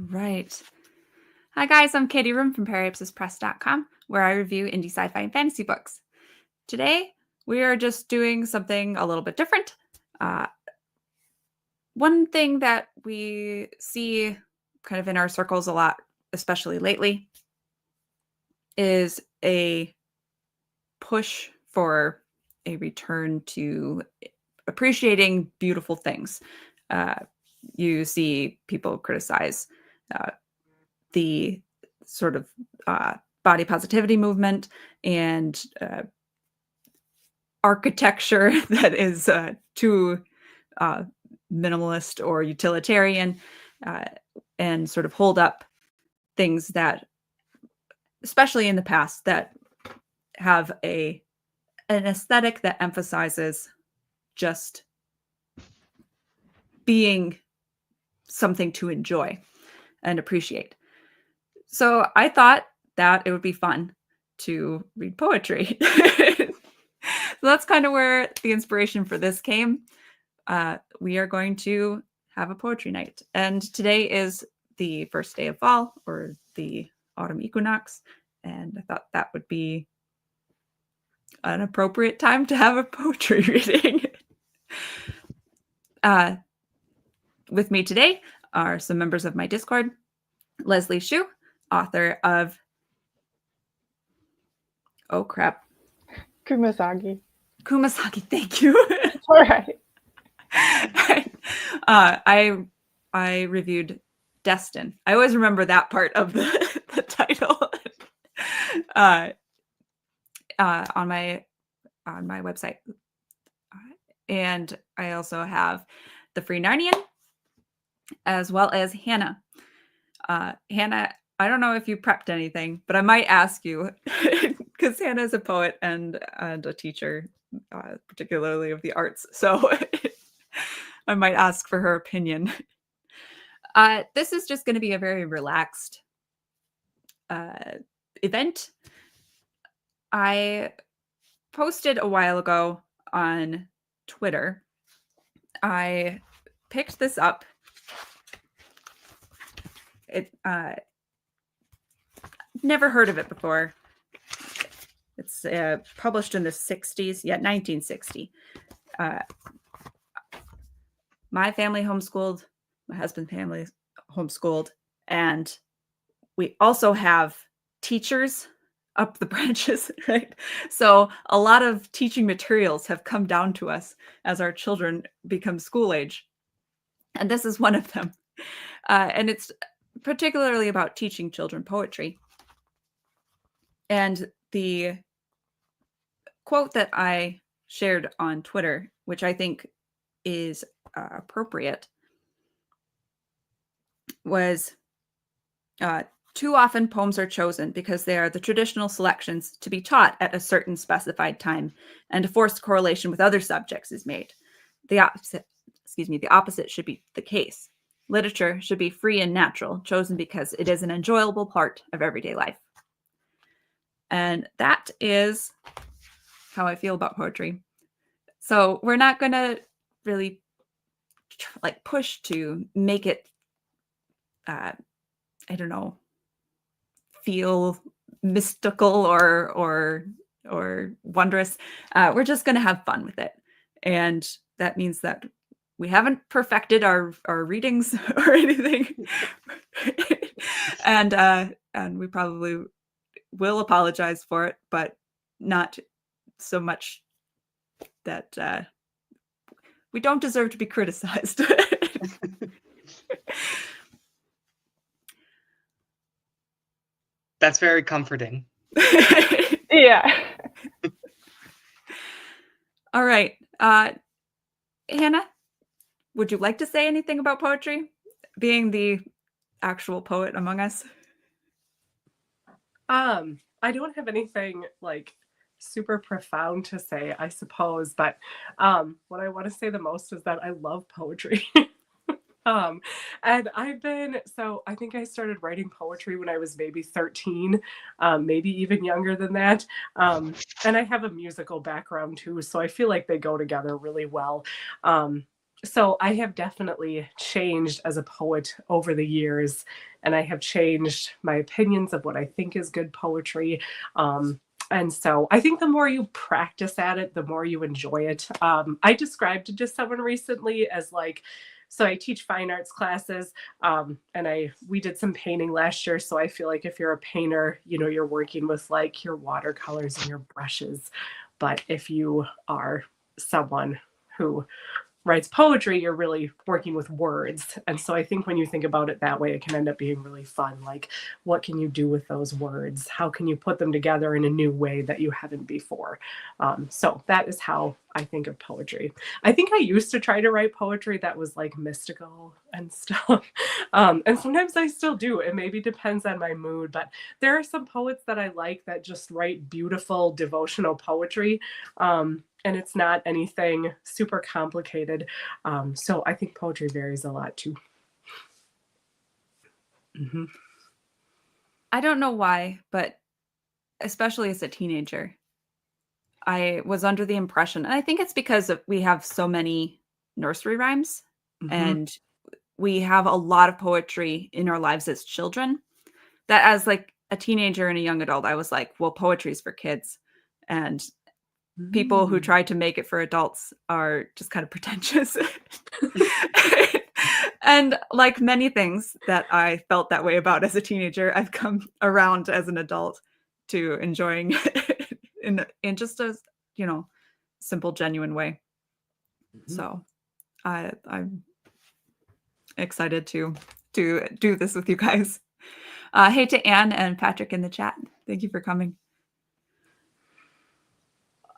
right. Hi, guys. I'm Katie Room from PerryIpsisPress.com, where I review indie sci-fi and fantasy books. Today, we are just doing something a little bit different. One thing that we see kind of in our circles a lot, especially lately, is a push for a return to appreciating beautiful things. You see people criticize the sort of body positivity movement and architecture that is too minimalist or utilitarian, and sort of hold up things that, especially in the past, that have an aesthetic that emphasizes just being something to enjoy and appreciate. So I thought that it would be fun to read poetry. So that's kind of where the inspiration for this came. We are going to have a poetry night. And today is the first day of fall, or the autumn equinox. And I thought that would be an appropriate time to have a poetry reading. With me today are some members of my Discord. Leslie Shu, author of... Oh, crap. Kumasagi. Kumasagi, thank you. All right. I reviewed Destin. I always remember that part of the title. On my website. And I also have The Free Narnian, as well as Hannah. Hannah, I don't know if you prepped anything, but I might ask you, because Hannah is a poet and a teacher, particularly of the arts. So I might ask for her opinion. This is just going to be a very relaxed event. I posted a while ago on Twitter. I picked this up. Never heard of it before. It's published in the 60s, 1960. My family homeschooled, my husband's family homeschooled, and we also have teachers up the branches, right? So a lot of teaching materials have come down to us as our children become school age. And this is one of them. And it's particularly about teaching children poetry. And the quote that I shared on Twitter, which I think is appropriate, was too often poems are chosen because they are the traditional selections to be taught at a certain specified time, and a forced correlation with other subjects is made. The opposite should be the case. Literature should be free and natural, chosen because it is an enjoyable part of everyday life. And that is how I feel about poetry. So we're not going to really push to make it, I don't know, feel mystical or wondrous. We're just going to have fun with it. And that means that we haven't perfected our readings or anything. And we probably will apologize for it, but not so much that we don't deserve to be criticized. That's very comforting. Yeah. All right. Hannah, would you like to say anything about poetry, being the actual poet among us? I don't have anything super profound to say, I suppose, but what I want to say the most is that I love poetry. And I think I started writing poetry when I was maybe 13, maybe even younger than that. And I have a musical background too, so I feel like they go together really well. So I have definitely changed as a poet over the years, and I have changed my opinions of what I think is good poetry. And so I think the more you practice at it, the more you enjoy it. I described it to someone recently as like, so I teach fine arts classes, and we did some painting last year. So I feel like if you're a painter, you're working with like your watercolors and your brushes. But if you are someone who writes poetry, you're really working with words. And so I think when you think about it that way, it can end up being really fun. Like, what can you do with those words? How can you put them together in a new way that you haven't before? So that is how I think of poetry. I think I used to try to write poetry that was like mystical and stuff. And sometimes I still do. It maybe depends on my mood, but there are some poets that I like that just write beautiful devotional poetry. And it's not anything super complicated. So I think poetry varies a lot too. Mm-hmm. I don't know why, but especially as a teenager, I was under the impression, and I think it's because we have so many nursery rhymes Mm-hmm. and we have a lot of poetry in our lives as children, that as like a teenager and a young adult, I was like, well, poetry is for kids. And people who try to make it for adults are just kind of pretentious. And like many things that I felt that way about as a teenager, I've come around as an adult to enjoying it in just a, simple, genuine way. Mm-hmm. So I'm excited to do this with you guys. Hey to Anne and Patrick in the chat. Thank you for coming.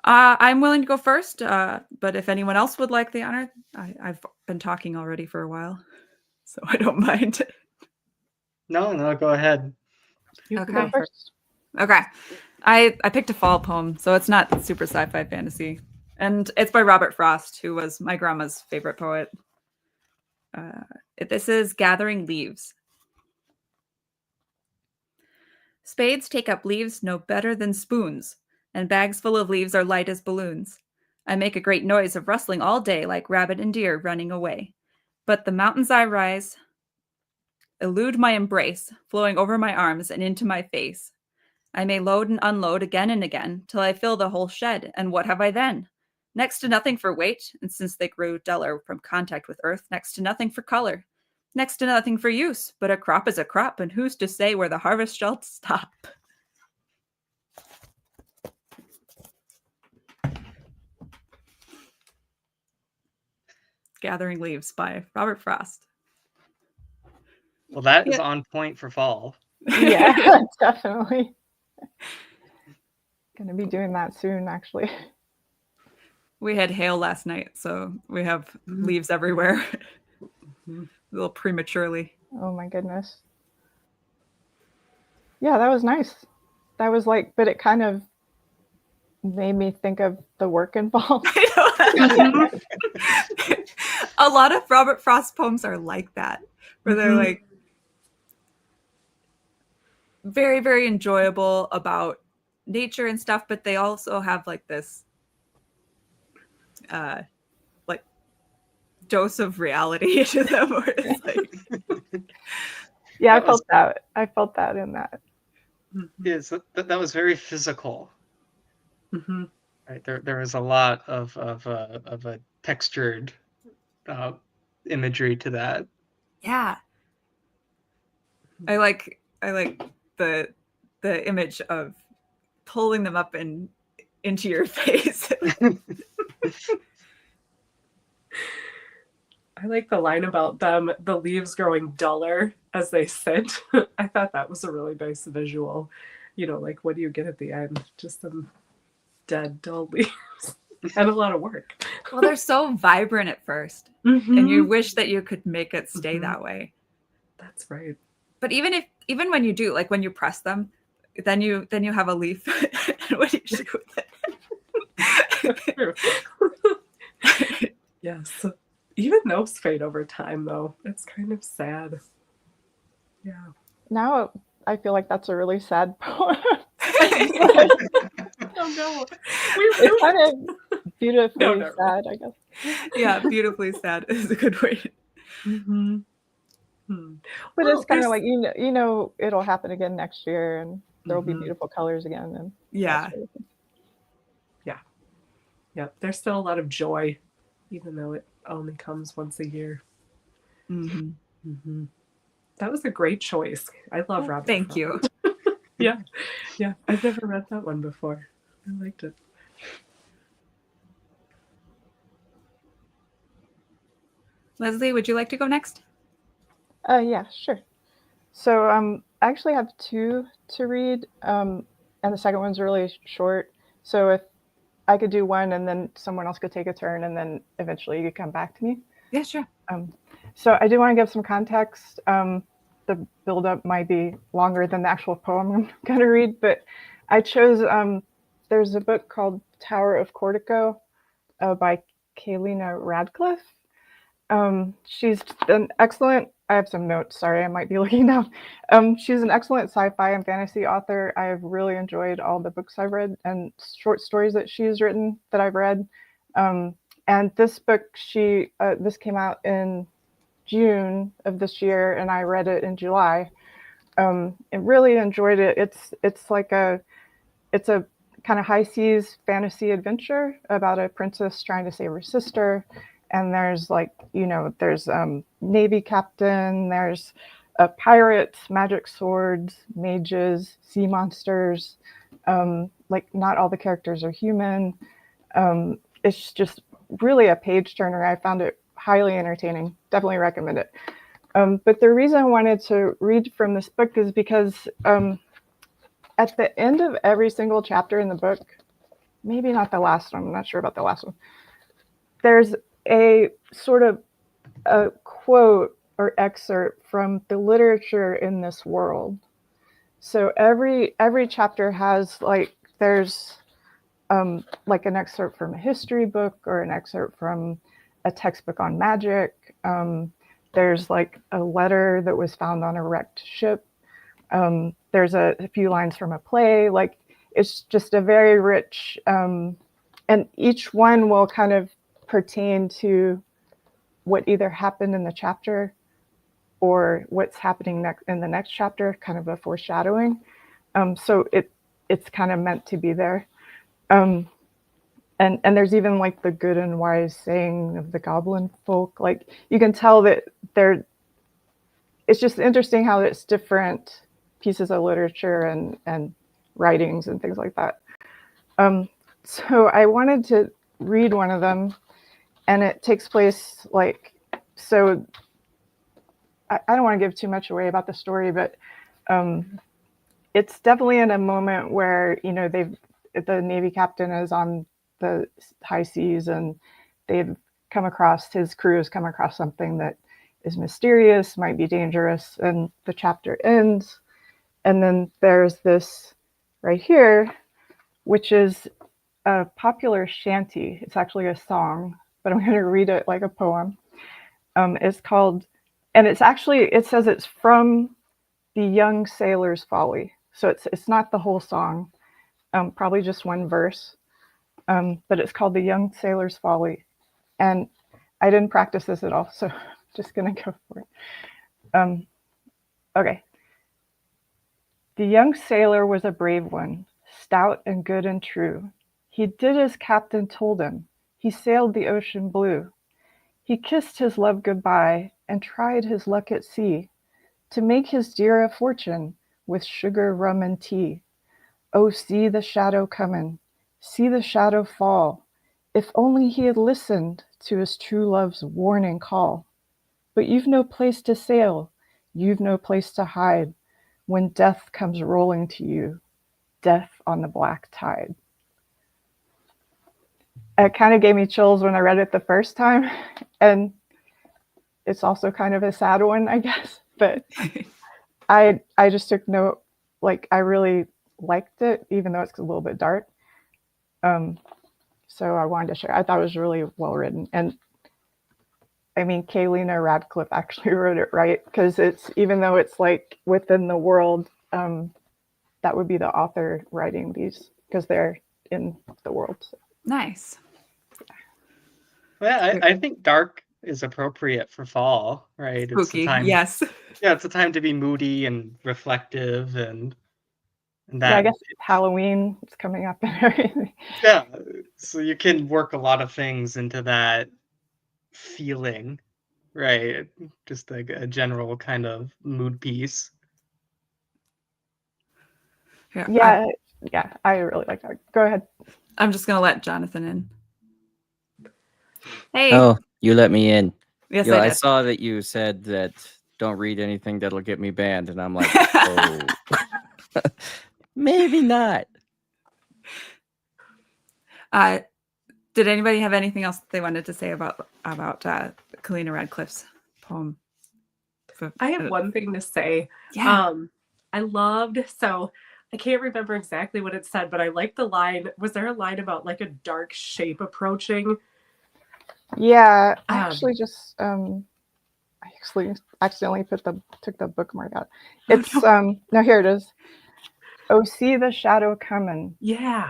I'm willing to go first, but if anyone else would like the honor, I've been talking already for a while, so I don't mind. No, go ahead. You Okay. can go first. Okay. I picked a fall poem, so it's not super sci-fi fantasy. And it's by Robert Frost, who was my grandma's favorite poet. This is Gathering Leaves. Spades take up leaves no better than spoons, and bags full of leaves are light as balloons. I make a great noise of rustling all day like rabbit and deer running away. But the mountains I rise elude my embrace, flowing over my arms and into my face. I may load and unload again and again till I fill the whole shed, and what have I then? Next to nothing for weight, and since they grew duller from contact with earth, next to nothing for color. Next to nothing for use, but a crop is a crop, and who's to say where the harvest shall stop? Gathering Leaves by Robert Frost. Well, that is on point for fall. Yeah, definitely. Gonna be doing that soon, actually. We had hail last night, so we have leaves everywhere. A little prematurely. Oh my goodness. Yeah, that was nice. That was like, but it kind of made me think of the work involved. A lot of Robert Frost poems are like that, where they're like very, very enjoyable about nature and stuff, but they also have like this like dose of reality to them, where it's like Yeah, I felt that. I felt that in that. Yes, that was very physical. Mm-hmm. Right, there was a lot of a textured imagery to that. Yeah. I like the image of pulling them up and into your face. I like the line about them, the leaves growing duller as they sit. I thought that was a really nice visual. Like, what do you get at the end? Just some dead, dull leaves. And a lot of work. Well, they're so vibrant at first, and you wish that you could make it stay that way. That's right. But even when you do, like when you press them, then you have a leaf. And what do you do with it? Yes. Even those fade over time, though. It's kind of sad. Yeah. Now I feel like that's a really sad poem. Oh no. It kind of Beautifully No. sad, I guess. Yeah, beautifully sad is a good way. Mm-hmm. Hmm. But Well, it's kind of there's- like it'll happen again next year, and there will be Mhm. beautiful colors again, and Yeah. that sort of thing. Yeah, there's still a lot of joy, even though it only comes once a year. Mhm. Mm-hmm. That was a great choice. I love Rabbit. Thank you. Yeah, I've never read that one before. I liked it. Leslie, would you like to go next? Yeah, sure. So I actually have two to read, and the second one's really short. So if I could do one, and then someone else could take a turn, and then eventually you could come back to me. Yeah, sure. So I do want to give some context. The build-up might be longer than the actual poem I'm going to read, but I chose, there's a book called Tower of Cortico by Kaylina Radcliffe. She's an excellent, I have some notes, sorry, I might be looking down. She's an excellent sci-fi and fantasy author. I have really enjoyed all the books I've read and short stories that she's written that I've read. And this book, this came out in June of this year, and I read it in July. I really enjoyed it. It's a kind of high seas fantasy adventure about a princess trying to save her sister. And there's there's Navy captain, there's pirates, magic swords, mages, sea monsters. Not all the characters are human. It's just really a page turner. I found it highly entertaining. Definitely recommend it. But the reason I wanted to read from this book is because at the end of every single chapter in the book, maybe not the last one, I'm not sure about the last one, there's a sort of a quote or excerpt from the literature in this world. So every chapter has there's an excerpt from a history book or an excerpt from a textbook on magic. There's a letter that was found on a wrecked ship. There's a few lines from a play. It's just a very rich, and each one will kind of pertain to what either happened in the chapter or what's happening in the next chapter, kind of a foreshadowing. So it's kind of meant to be there. And there's even the good and wise saying of the goblin folk. You can tell that it's just interesting how it's different pieces of literature and writings and things like that. So I wanted to read one of them, and it takes place so I don't want to give too much away about the story, but it's definitely in a moment where the Navy captain is on the high seas, and his crew has come across something that is mysterious, might be dangerous, and the chapter ends. And then there's this right here, which is a popular shanty. It's actually a song, but I'm going to read it like a poem. It's called, and it says it's from the Young Sailor's Folly. So it's not the whole song, probably just one verse, but it's called The Young Sailor's Folly. And I didn't practice this at all, so I'm just going to go for it. Okay. The young sailor was a brave one, stout and good and true. He did as captain told him. He sailed the ocean blue. He kissed his love goodbye and tried his luck at sea to make his dear a fortune with sugar, rum, and tea. Oh, see the shadow comin', see the shadow fall. If only he had listened to his true love's warning call. But you've no place to sail, you've no place to hide when death comes rolling to you, death on the black tide. It kind of gave me chills when I read it the first time, and it's also kind of a sad one, I guess. But I just took note, I really liked it, even though it's a little bit dark. So I wanted to share. I thought it was really well written, and I mean, Kaylina Radcliffe actually wrote it, right? Because even though it's within the world, that would be the author writing these because they're in the world. So. Nice. Well, I think dark is appropriate for fall, right? It's the Spooky. time. Yes. Yeah, it's a time to be moody and reflective, and Yeah, I that. guess Halloween is coming up and everything. Yeah, so you can work a lot of things into that feeling, right? Just like a general kind of mood piece. Here, Yeah, I really like that. Go ahead. I'm just gonna let Jonathan in. Hey. Oh, you let me in. Yes, Yo, I I did. saw that you said that don't read anything that'll get me banned, and I'm like, oh, maybe not. Did anybody have anything else they wanted to say about Kalina Radcliffe's poem? I have one thing to say. Yeah. I loved, so I can't remember exactly what it said, but I liked the line. Was there a line about like a dark shape approaching? Yeah, I Um, actually just I actually accidentally took the bookmark out. It's no, here it is. Oh, see the shadow coming. Yeah.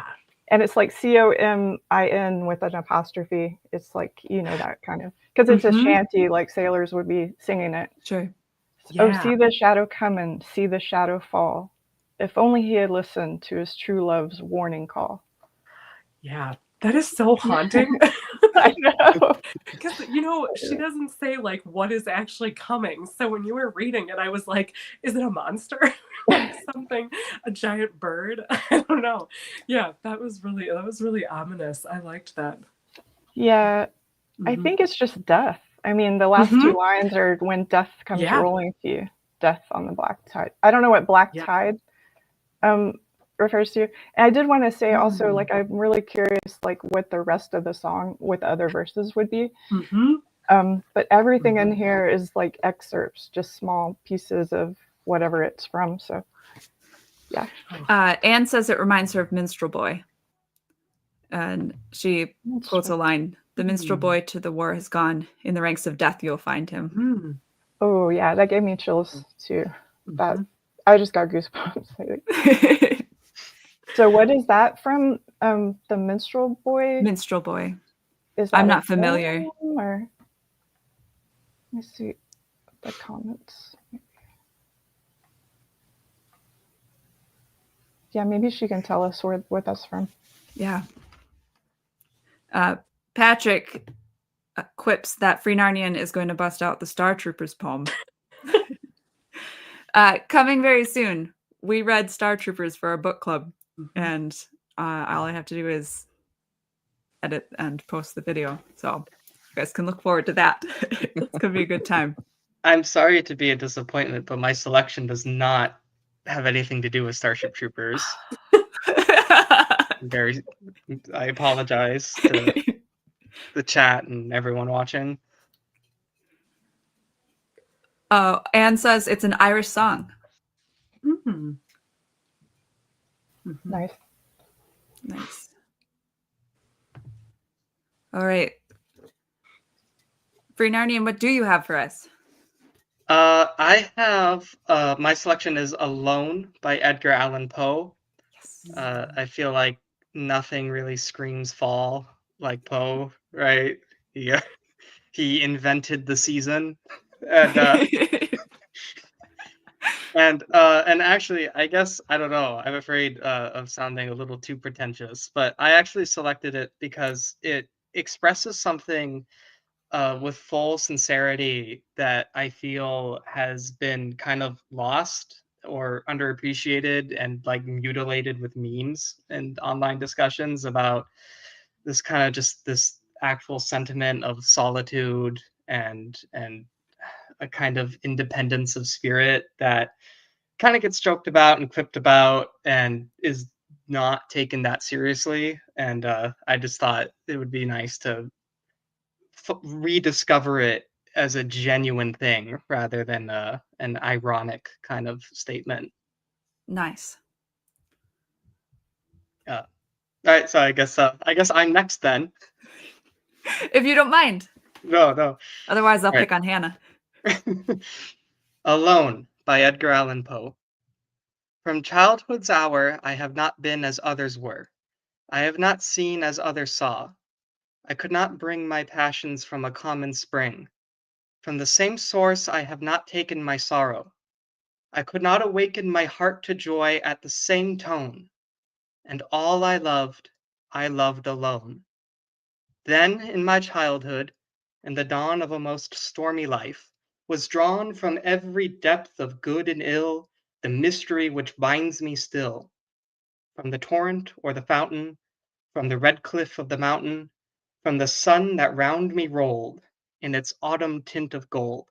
And it's like COMIN with an apostrophe. It's like, that kind of, because it's a Mhm. shanty, like sailors would be singing it. Sure. Oh, Yeah. see the shadow coming, see the shadow fall. If only he had listened to his true love's warning call. Yeah. That is so haunting. I know. Because, she doesn't say like what is actually coming. So when you were reading it, I was like, is it a monster? Like something, a giant bird? I don't know. Yeah, that was really ominous. I liked that. Yeah, I Mhm. think it's just death. I mean, the last Mhm. two lines are when death comes Yeah. rolling to you. Death on the black tide. I don't know what black Yeah. tide refers to. And I did want to say also, Mm. like, I'm really curious, like, what the rest of the song with other verses would be. Mhm. But everything in Mhm. here is like excerpts, just small pieces of whatever it's from. So, yeah. Anne says it reminds her of Minstrel Boy. And she quotes a line, "The minstrel boy to the war has gone. In the ranks of death you'll find him." Mm. Oh, yeah, that gave me chills too. That Mhm. I just got goosebumps. So what is that from? The Minstrel Boy? Minstrel Boy. Is that I'm a not familiar. poem, or let me see the comments. Yeah, maybe she can tell us what that's from. Yeah. Patrick quips that Free Narnian is going to bust out the Star Troopers poem. Coming very soon. We read Star Troopers for our book club, and all I have to do is edit and post the video. So you guys can look forward to that. It's going to be a good time. I'm sorry to be a disappointment, but my selection does not have anything to do with Starship Troopers. I apologize to the chat and everyone watching. Anne says it's an Irish song. Mhm. Mhm. Nice. Nice. All right. Free Narnian, what do you have for us? I have my selection is Alone by Edgar Allan Poe. Yes. I feel like nothing really screams fall like Poe, right? He invented the season, and and actually, I guess I don't know. I'm afraid of sounding a little too pretentious, but I actually selected it because it expresses something with full sincerity that I feel has been kind of lost or underappreciated and like mutilated with memes and online discussions about this kind of just this actual sentiment of solitude and a kind of independence of spirit that kind of gets joked about and quipped about and is not taken that seriously. And I just thought it would be nice to rediscover it as a genuine thing rather than an ironic kind of statement. Nice. All right, so I guess I'm next then. If you don't mind. No. Otherwise, I'll All right. pick on Hannah. Alone by Edgar Allan Poe. From childhood's hour I have not been as others were. I have not seen as others saw. I could not bring my passions from a common spring. From the same source I have not taken my sorrow. I could not awaken my heart to joy at the same tone. And all I loved alone. Then, in my childhood, in the dawn of a most stormy life, was drawn from every depth of good and ill the mystery which binds me still. From the torrent or the fountain, from the red cliff of the mountain, from the sun that round me rolled in its autumn tint of gold,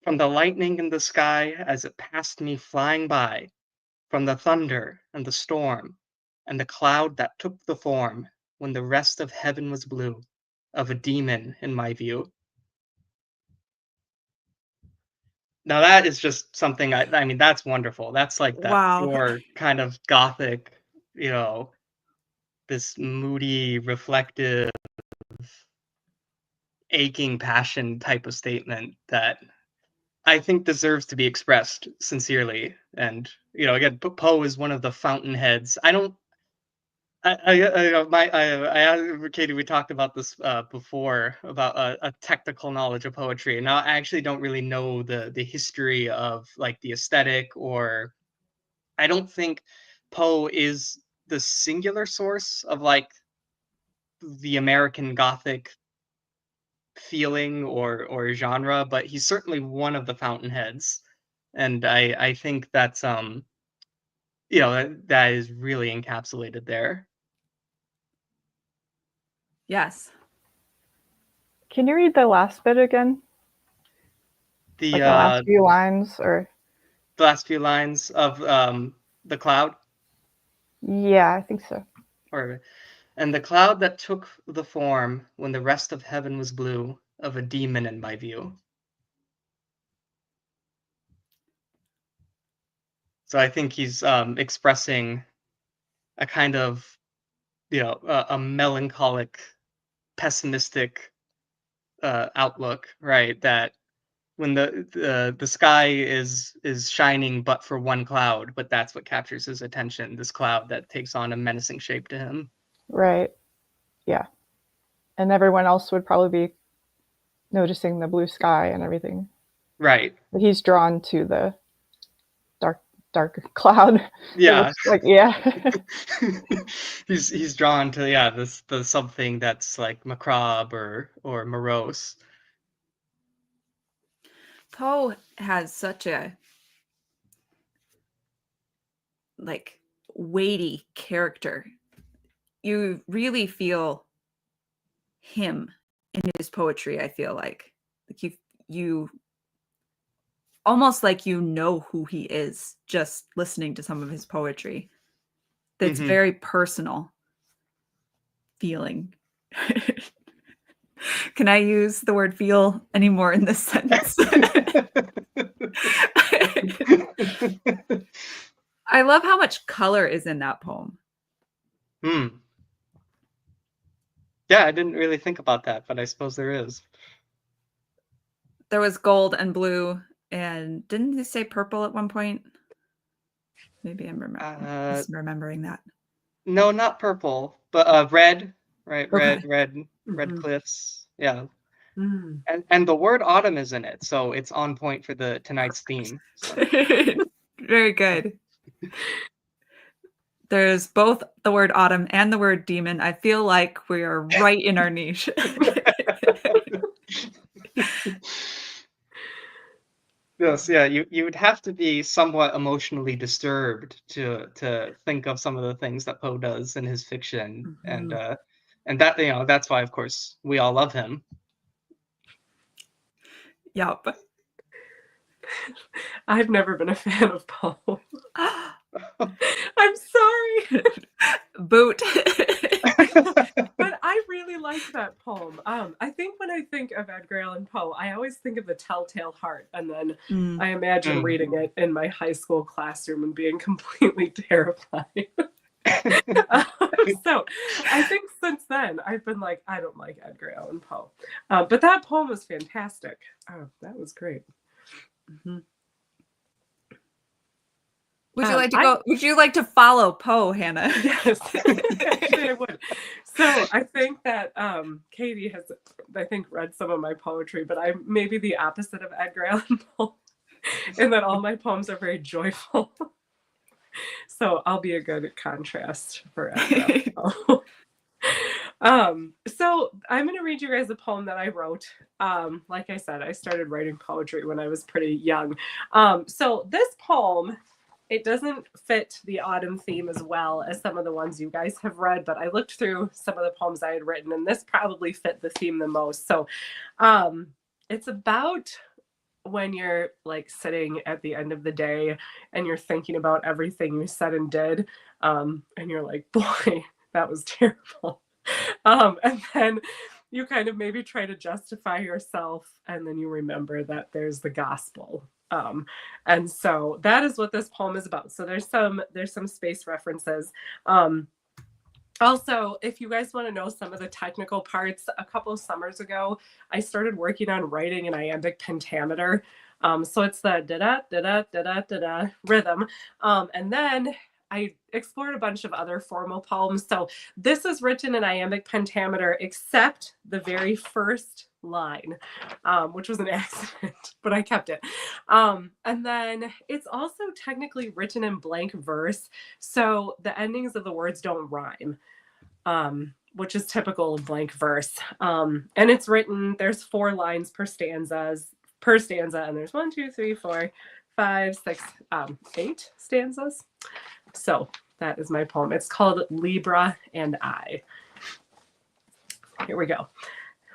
from the lightning in the sky as it passed me flying by, from the thunder and the storm, and the cloud that took the form, when the rest of heaven was blue, of a demon in my view. Now that is just something I mean, that's wonderful. That's like that Wow. pure kind of gothic, you know, this moody, reflective, aching passion type of statement that I think deserves to be expressed sincerely. And, you know, again, Poe is one of the fountainheads. I don't Katie, we talked about this before about a technical knowledge of poetry. Now, I actually don't really know the history of like the aesthetic, or I don't think Poe is the singular source of like the American Gothic feeling or genre, but he's certainly one of the fountainheads, and I think that's you know that is really encapsulated there. Yes. Can you read the last bit again? The Like the last few lines, or last few lines of the cloud, yeah, I think so. or and the cloud that took the form when the rest of heaven was blue of a demon in my view. So I think he's expressing a kind of, you know, a melancholic, pessimistic outlook, right? That when the sky is shining but for one cloud, but that's what captures his attention, this cloud that takes on a menacing shape to him. Right. Yeah. And everyone else would probably be noticing the blue sky and everything. Right. But he's drawn to the dark cloud. Yeah. Like, yeah. he's drawn to, yeah, the something that's like macabre or morose. Poe has such a like weighty character. You really feel him in his poetry, I feel like you almost like you know who he is just listening to some of his poetry. That's very personal feeling. Can I use the word feel anymore in this sentence? I love how much color is in that poem. Yeah, I didn't really think about that, but I suppose there is. There was gold and blue, and didn't they say purple at one point? Maybe I'm remembering that. No, not purple, but red, right? Okay. Red cliffs. Yeah. And the word autumn is in it, so it's on point for tonight's theme. So. Very good. There's both the word autumn and the word demon. I feel like we are right in our niche. Yes, yeah, you would have to be somewhat emotionally disturbed to think of some of the things that Poe does in his fiction, and that, you know, that's why, of course, we all love him. Yep. I've never been a fan of Poe. I'm sorry. Boot. But I really like that poem. I think when I think of Edgar Allan Poe, I always think of The Telltale Heart, and then I imagine reading it in my high school classroom and being completely terrified. So I think since then I've been like, I don't like Edgar Allan Poe, but that poem was fantastic. Oh, that was great. Would you like to go? Would you like to follow Poe, Hannah? Yes, actually I would. So I think that Katie has, I think, read some of my poetry, but I'm maybe the opposite of Edgar Allan Poe, in that all my poems are very joyful. So I'll be a good contrast for Edgar Allan Poe. So I'm going to read you guys a poem that I wrote. Like I said, I started writing poetry when I was pretty young. So this poem, it doesn't fit the autumn theme as well as some of the ones you guys have read, but I looked through some of the poems I had written, and this probably fit the theme the most. So it's about when you're like sitting at the end of the day and you're thinking about everything you said and did, and you're like, boy, that was terrible. And then you kind of maybe try to justify yourself, and then you remember that there's the gospel. And so that is what this poem is about. So there's some space references. Also, if you guys want to know some of the technical parts, a couple of summers ago, I started working on writing an iambic pentameter. So it's the da-da, da-da, da-da, da-da rhythm. And then I explored a bunch of other formal poems. So this is written in iambic pentameter, except the very first line, which was an accident, but I kept it. And then it's also technically written in blank verse. So the endings of the words don't rhyme, which is typical of blank verse. And it's written, there's 4 lines per stanza, and there's 1, 2, 3, 4, 5, 6, 8 stanzas. So that is my poem. It's called Libra and I. Here we go.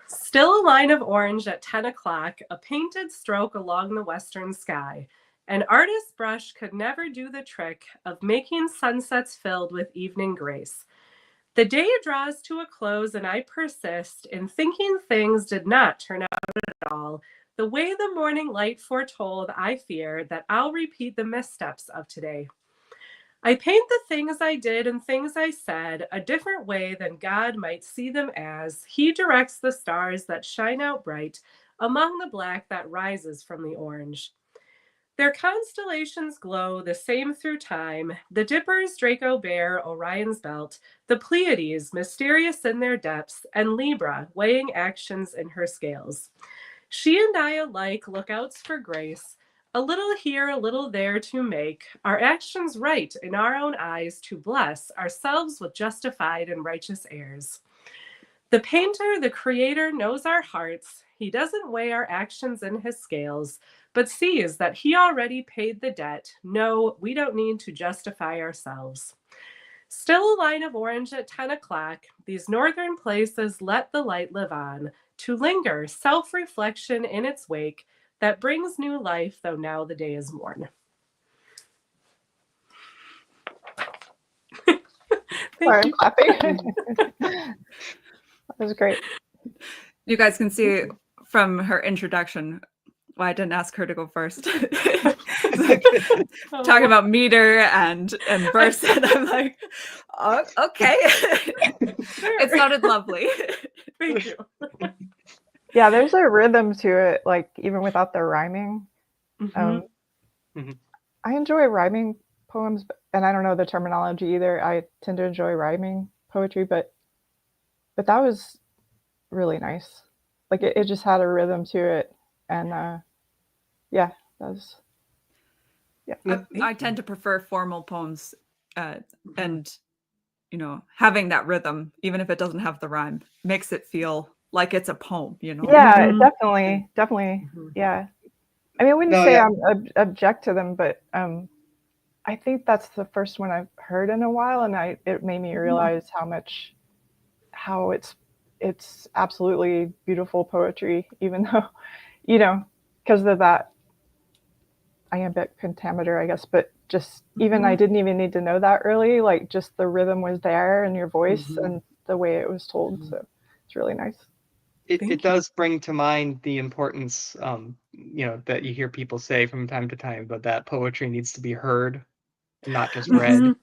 Still a line of orange at 10 o'clock, a painted stroke along the western sky. An artist's brush could never do the trick of making sunsets filled with evening grace. The day draws to a close, and I persist in thinking things did not turn out at all. The way the morning light foretold, I fear that I'll repeat the missteps of today. I paint the things I did and things I said a different way than God might see them as He directs the stars that shine out bright among the black that rises from the orange. Their constellations glow the same through time, the Dippers, Draco Bear, Orion's Belt, the Pleiades, mysterious in their depths, and Libra, weighing actions in her scales. She and I alike look outs for grace, a little here, a little there to make our actions right in our own eyes, to bless ourselves with justified and righteous airs. The painter, the creator, knows our hearts. He doesn't weigh our actions in his scales, but sees that he already paid the debt. No, we don't need to justify ourselves. Still a line of orange at 10 o'clock, these northern places let the light live on, to linger, self-reflection in its wake, that brings new life, though now the day is worn. Sorry, I'm clapping. That was great. You guys can see from her introduction why I didn't ask her to go first. Like, talking about meter and verse, and I'm like, oh, okay. It sounded lovely. Thank you. Yeah, there's a rhythm to it, like even without the rhyming. Mm-hmm. I enjoy rhyming poems, and I don't know the terminology either. I tend to enjoy rhyming poetry, but that was really nice. Like it just had a rhythm to it, and yeah, that was I tend to prefer formal poems, and having that rhythm, even if it doesn't have the rhyme, makes it feel like it's a poem. Yeah, Mhm. definitely, Mhm. yeah. I mean, I wouldn't say I'm object to them, but I think that's the first one I've heard in a while, and it made me realize how it's absolutely beautiful poetry, even though, because of that iambic pentameter, I guess, but just even I didn't even need to know that really, like just the rhythm was there in your voice and the way it was told. So it's really nice. It does bring to mind the importance, that you hear people say from time to time, but that poetry needs to be heard and not just read.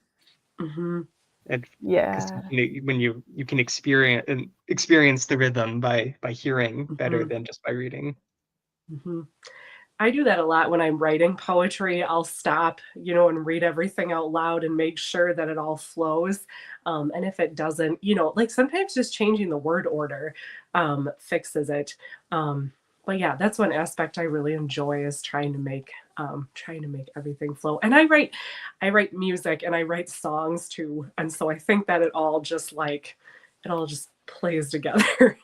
Mm-hmm. And Yeah. when you can experience the rhythm by hearing better than just by reading. Mm-hmm. I do that a lot when I'm writing poetry. I'll stop, and read everything out loud and make sure that it all flows. And if it doesn't, like sometimes just changing the word order fixes it. But yeah, that's one aspect I really enjoy is trying to make everything flow. And I write music and I write songs too. And so I think that it all just plays together.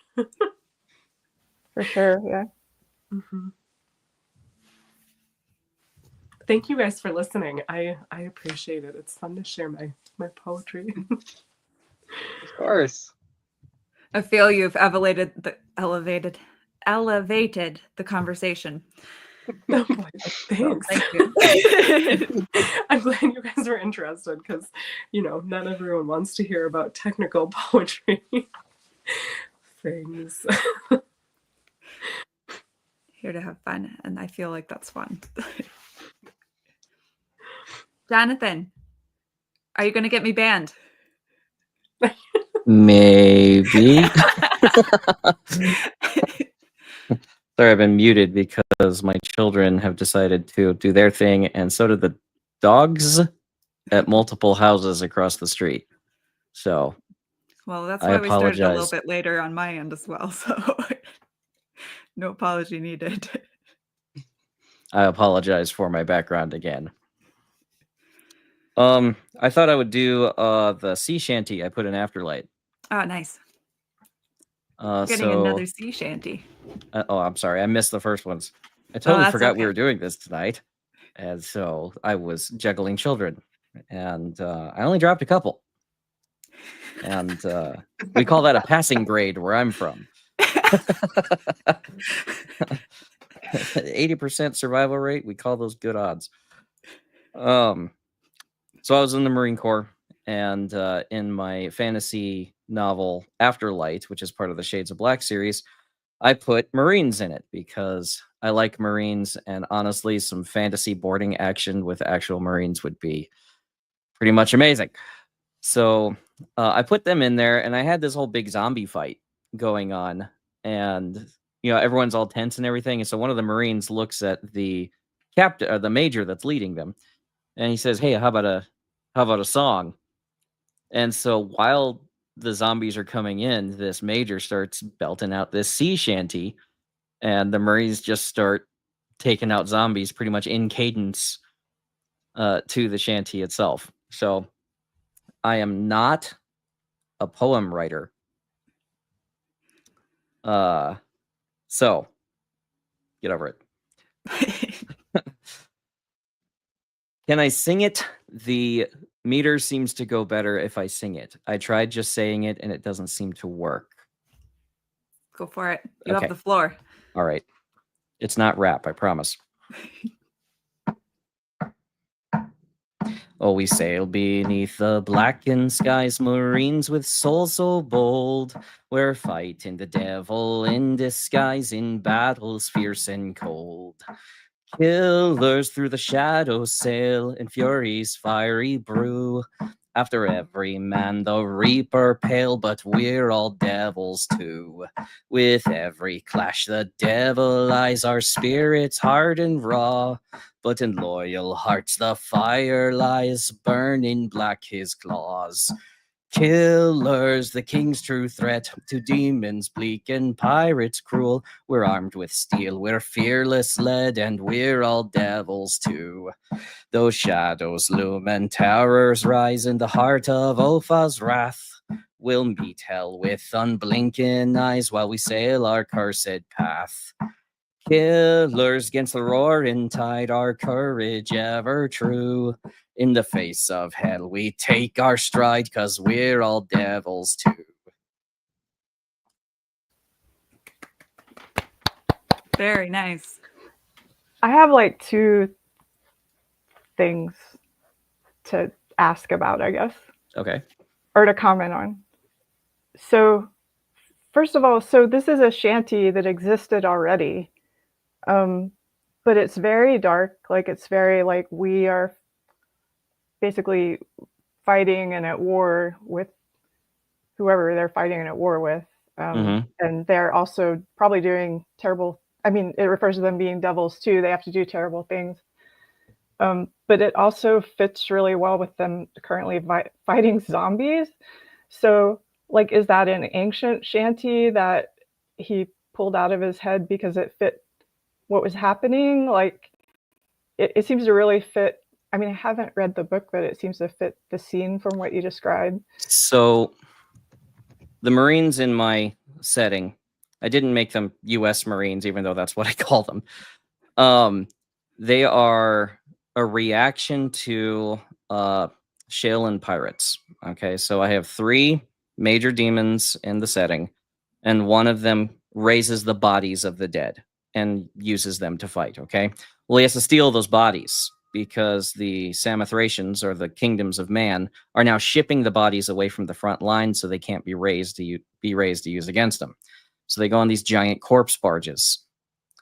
For sure, yeah. Mhm. Thank you guys for listening. I appreciate it. It's fun to share my poetry. Of course. I feel you've elevated the conversation. Oh boy, thanks. Thank you. I'm glad you guys were interested because, not everyone wants to hear about technical poetry things. Here to have fun, and I feel like that's fun. Jonathan, are you going to get me banned? Maybe. Sorry, I've been muted because my children have decided to do their thing, and so did the dogs at multiple houses across the street. So, Well, that's I why we started a little apologize. bit later on my end as well. So, no apology needed. I apologize for my background again. I thought I would do the sea shanty I put in Afterlight. Oh, nice. Getting another sea shanty. I'm sorry, I missed the first ones. I Oh, totally that's forgot we okay. were doing this tonight, and so I was juggling children, and I only dropped a couple, and we call that a passing grade where I'm from. 80% survival rate. We call those good odds. So I was in the Marine Corps, and in my fantasy novel Afterlight, which is part of the Shades of Black series, I put Marines in it because I like Marines, and honestly, some fantasy boarding action with actual Marines would be pretty much amazing. So I put them in there, and I had this whole big zombie fight going on, and everyone's all tense and everything. And so one of the Marines looks at the captain, or the major that's leading them, and he says, "Hey, how about a song?" And so while the zombies are coming in, this major starts belting out this sea shanty, and the Marines just start taking out zombies pretty much in cadence to the shanty itself. So I am not a poem writer. So get over it. Can I sing it? The meter seems to go better if I sing it. I tried just saying it and it doesn't seem to work. Go for it. You Okay. have the floor. All right. It's not rap, I promise. Oh, we sail beneath the blackened skies, Marines with souls so bold. We're fighting the devil in disguise in battles fierce and cold. Killers through the shadows sail in fury's fiery brew. After every man the reaper pale, but we're all devils too. With every clash the devil lies, our spirits hard and raw. But in loyal hearts the fire lies, burning black his claws. Killers, the king's true threat to demons bleak and pirates cruel. We're armed with steel, we're fearless led, and we're all devils too. Those shadows loom and terrors rise in the heart of Opha's wrath. We'll meet hell with unblinking eyes while we sail our cursed path. Killers against the roaring tide, our courage ever true. In the face of hell we take our stride, 'cause we're all devils too. Very nice. I have like two things to ask about, I guess, Okay. or to comment on. So, first of all, so this is a shanty that existed already, but it's very dark. Like it's very like we are basically fighting and at war with whoever they're fighting and at war with, and they're also probably doing terrible I mean, it refers to them being devils too. They have to do terrible things. But it also fits really well with them currently fighting zombies. So, like, is that an ancient shanty that he pulled out of his head because it fit what was happening? Like, it seems to really fit. I mean, I haven't read the book, but it seems to fit the scene from what you described. So the Marines in my setting, I didn't make them U.S. Marines, even though that's what I call them. They are a reaction to Shaolin pirates. Okay, so I have 3 major demons in the setting, and one of them raises the bodies of the dead and uses them to fight. Okay, well, he has to steal those bodies because the Samothracians, or the kingdoms of man, are now shipping the bodies away from the front line, so they can't be raised to use against them. So they go on these giant corpse barges.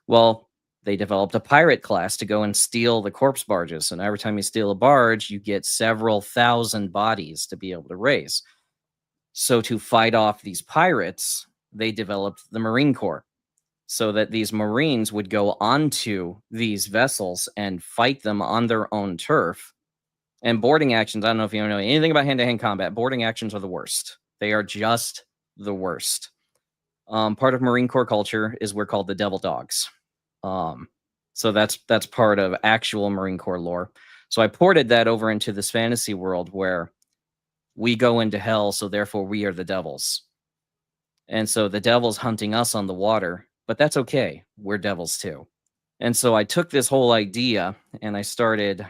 Well, they developed a pirate class to go and steal the corpse barges. And every time you steal a barge, you get several thousand bodies to be able to raise. So to fight off these pirates, they developed the Marine Corps, so that these Marines would go onto these vessels and fight them on their own turf. And boarding actions, I don't know if you know anything about hand-to-hand combat, boarding actions are the worst. They are just the worst. Part of Marine Corps culture is we're called the Devil Dogs. So that's part of actual Marine Corps lore. So I ported that over into this fantasy world where we go into hell, so therefore we are the devils. And so the devil's hunting us on the water, but that's okay. We're devils too. And so I took this whole idea and I started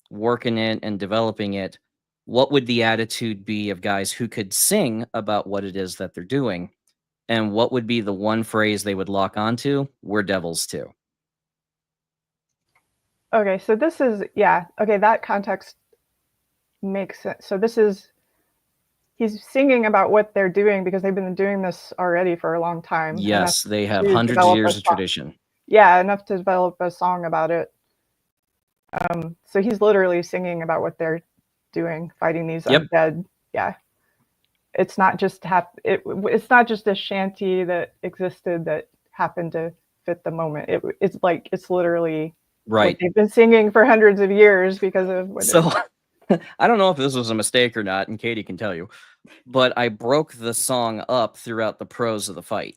working it and developing it. What would the attitude be of guys who could sing about what it is that they're doing? And what would be the one phrase they would lock onto? We're devils too. Okay, so this is, yeah, okay, that context makes sense. So this is, he's singing about what they're doing because they've been doing this already for a long time. Yes, they have to hundreds of develop years a of song. tradition. Yeah, enough to develop a song about it. So he's literally singing about what they're doing, fighting these undead. Yeah, it's not just it's not just a shanty that existed that happened to fit the moment. It's like, it's literally right. what they've been singing for hundreds of years because of what. So I don't know if this was a mistake or not, and Katie can tell you, but I broke the song up throughout the prose of the fight.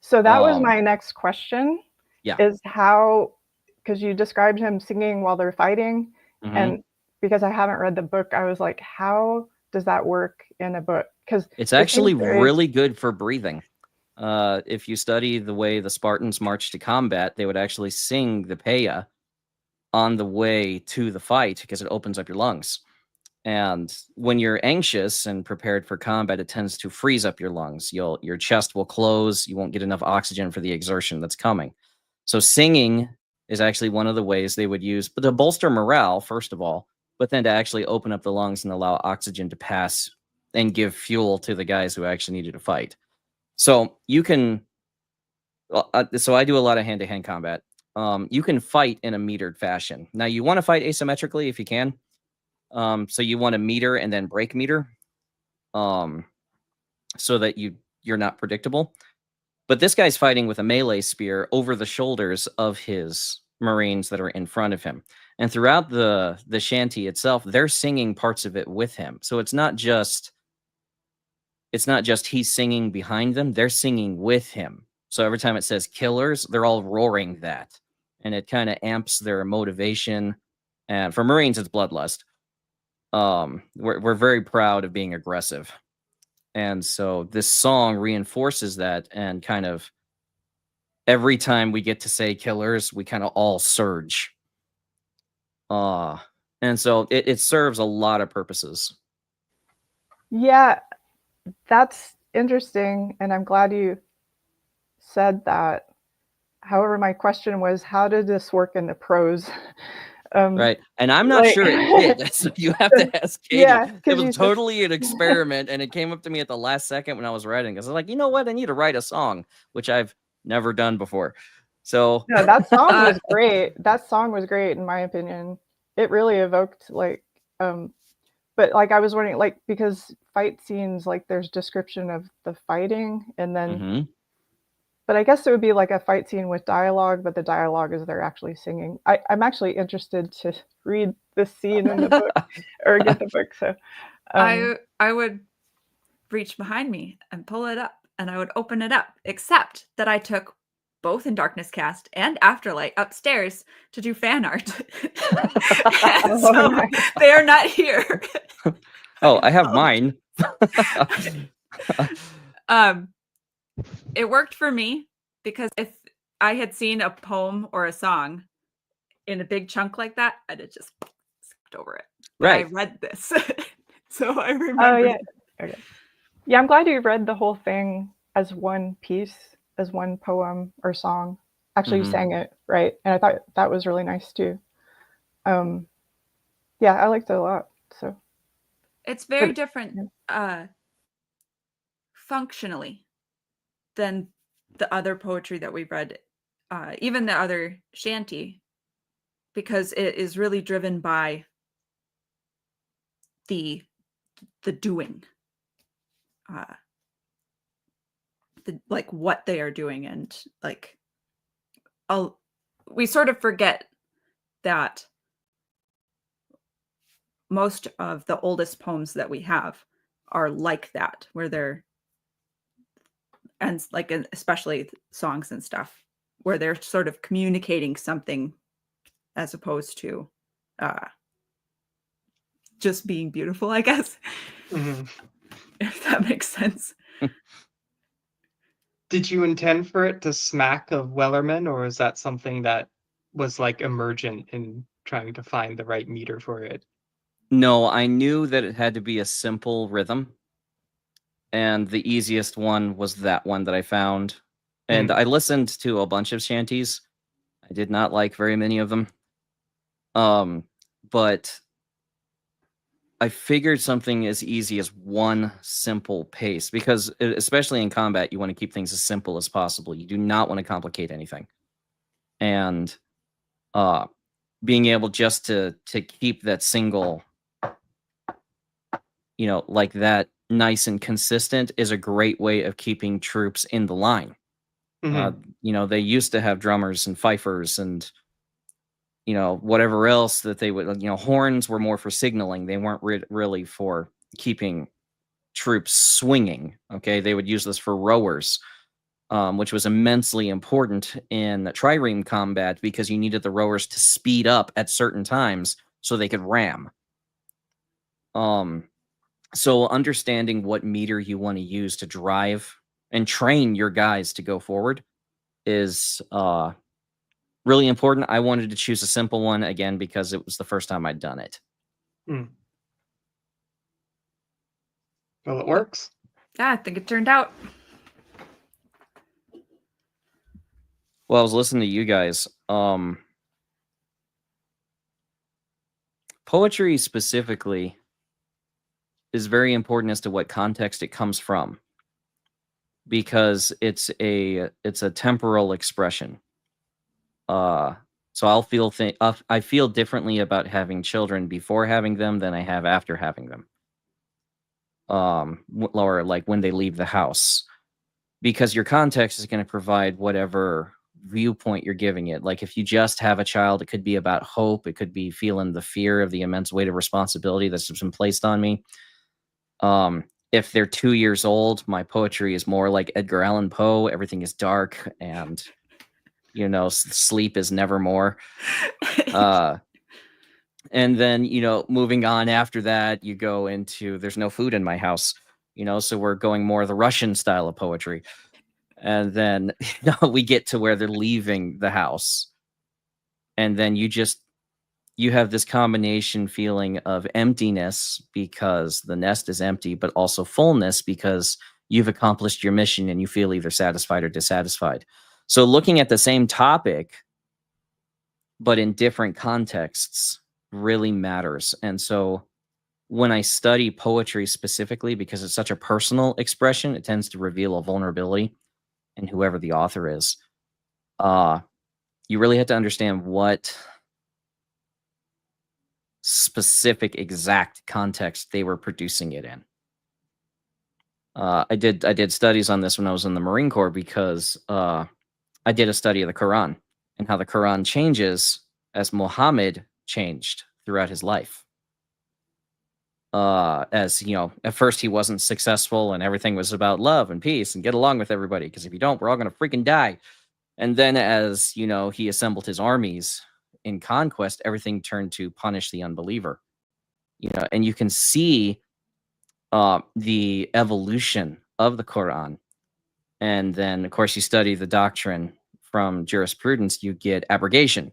So that was my next question. Yeah. Is how, because you described him singing while they're fighting, and because I haven't read the book, I was like, how does that work in a book? Because it's actually really good for breathing. If you study the way the Spartans marched to combat, they would actually sing the Peia on the way to the fight because it opens up your lungs. And when you're anxious and prepared for combat, it tends to freeze up your lungs. Your chest will close. You won't get enough oxygen for the exertion that's coming. So singing is actually one of the ways they would use, but to bolster morale, first of all, but then to actually open up the lungs and allow oxygen to pass and give fuel to the guys who actually needed to fight. So you can, so I do a lot of hand-to-hand combat. You can fight in a metered fashion. Now you want to fight asymmetrically if you can. So you want to meter and then break meter, so that you're not predictable. But this guy's fighting with a melee spear over the shoulders of his Marines that are in front of him. And throughout the shanty itself, they're singing parts of it with him. So it's not just he's singing behind them, they're singing with him. So every time it says killers, they're all roaring that. And it kind of amps their motivation. And for Marines, it's bloodlust. We're very proud of being aggressive. And so this song reinforces that, and kind of every time we get to say killers, we kind of all surge. And so it serves a lot of purposes. Yeah, that's interesting. And I'm glad you said that. However, my question was, how did this work in the prose? Right. And I'm not sure it did. So you have to ask Katie. Yeah, it was totally an experiment, and it came up to me at the last second when I was writing. Because I was like, you know what? I need to write a song, which I've never done before. So no, that song was great. That song was great, in my opinion. It really evoked like, but like I was wondering, like, because fight scenes, like there's description of the fighting, and then but I guess it would be like a fight scene with dialogue, but the dialogue is they're actually singing. I'm actually interested to read this scene in the book or get the book. So I would reach behind me and pull it up, and I would open it up, except that I took both In Darkness Cast and Afterlight upstairs to do fan art. And so nice. they are not here. Oh, I have mine. It worked for me because if I had seen a poem or a song in a big chunk like that, I'd have just skipped over it. But Right. I read this. So I remember. Oh yeah. Okay. Yeah, I'm glad you read the whole thing as one piece, as one poem or song. Actually, you sang it, right? And I thought that was really nice too. Yeah, I liked it a lot. So It's very different functionally than the other poetry that we've read, even the other shanty, because it is really driven by the doing, like what they are doing, and like we sort of forget that most of the oldest poems that we have are like that, where they're, and like especially songs and stuff, where they're sort of communicating something as opposed to just being beautiful, I guess. If that makes sense. Did you intend for it to smack of Wellerman, or is that something that was like emergent in trying to find the right meter for it? No, I knew that it had to be a simple rhythm. And the easiest one was that one that I found. And I listened to a bunch of shanties. I did not like very many of them. But I figured something as easy as one simple pace, because especially in combat, you want to keep things as simple as possible. You do not want to complicate anything. And being able just to keep that single, like that nice and consistent is a great way of keeping troops in the line. They used to have drummers and fifers and whatever else that they would, horns were more for signaling. They weren't really for keeping troops swinging. Okay, they would use this for rowers, which was immensely important in trireme combat because you needed the rowers to speed up at certain times so they could ram. So understanding what meter you want to use to drive and train your guys to go forward is really important. I wanted to choose a simple one, again, because it was the first time I'd done it. Well, it works. Yeah, I think it turned out. Well, I was listening to you guys. Poetry specifically is very important as to what context it comes from, because it's a temporal expression. So I feel differently about having children before having them than I have after having them. Or like when they leave the house, because your context is going to provide whatever viewpoint you're giving it. Like if you just have a child, it could be about hope. It could be feeling the fear of the immense weight of responsibility that's been placed on me. If they're 2 years old, my poetry is more like Edgar Allan Poe. Everything is dark and, sleep is nevermore. And then, moving on after that, you go into there's no food in my house, so we're going more the Russian style of poetry. And then we get to where they're leaving the house. And then you have this combination feeling of emptiness because the nest is empty, but also fullness because you've accomplished your mission and you feel either satisfied or dissatisfied. So looking at the same topic, but in different contexts, really matters. And so when I study poetry specifically, because it's such a personal expression, it tends to reveal a vulnerability in whoever the author is. You really have to understand what specific exact context they were producing it in. I did studies on this when I was in the Marine Corps because I did a study of the Quran and how the Quran changes as Muhammad changed throughout his life. As you know, at first he wasn't successful and everything was about love and peace and get along with everybody, because if you don't, we're all gonna freaking die. And then as you know, he assembled his armies in conquest, everything turned to punish the unbeliever. You know, and you can see the evolution of the Quran. And then, of course, you study the doctrine from jurisprudence, you get abrogation,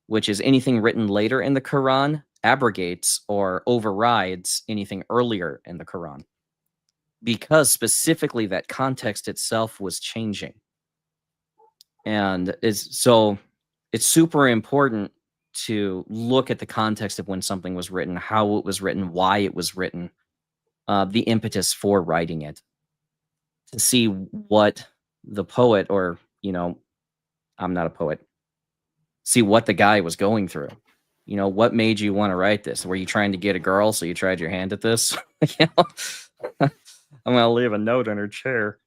which is anything written later in the Quran abrogates or overrides anything earlier in the Quran, because specifically that context itself was changing. And it's super important to look at the context of when something was written, how it was written, why it was written, the impetus for writing it, to see what the poet, or, you know, I'm not a poet, see what the guy was going through. You know, what made you want to write this? Were you trying to get a girl, so you tried your hand at this? You know? I'm gonna leave a note in her chair.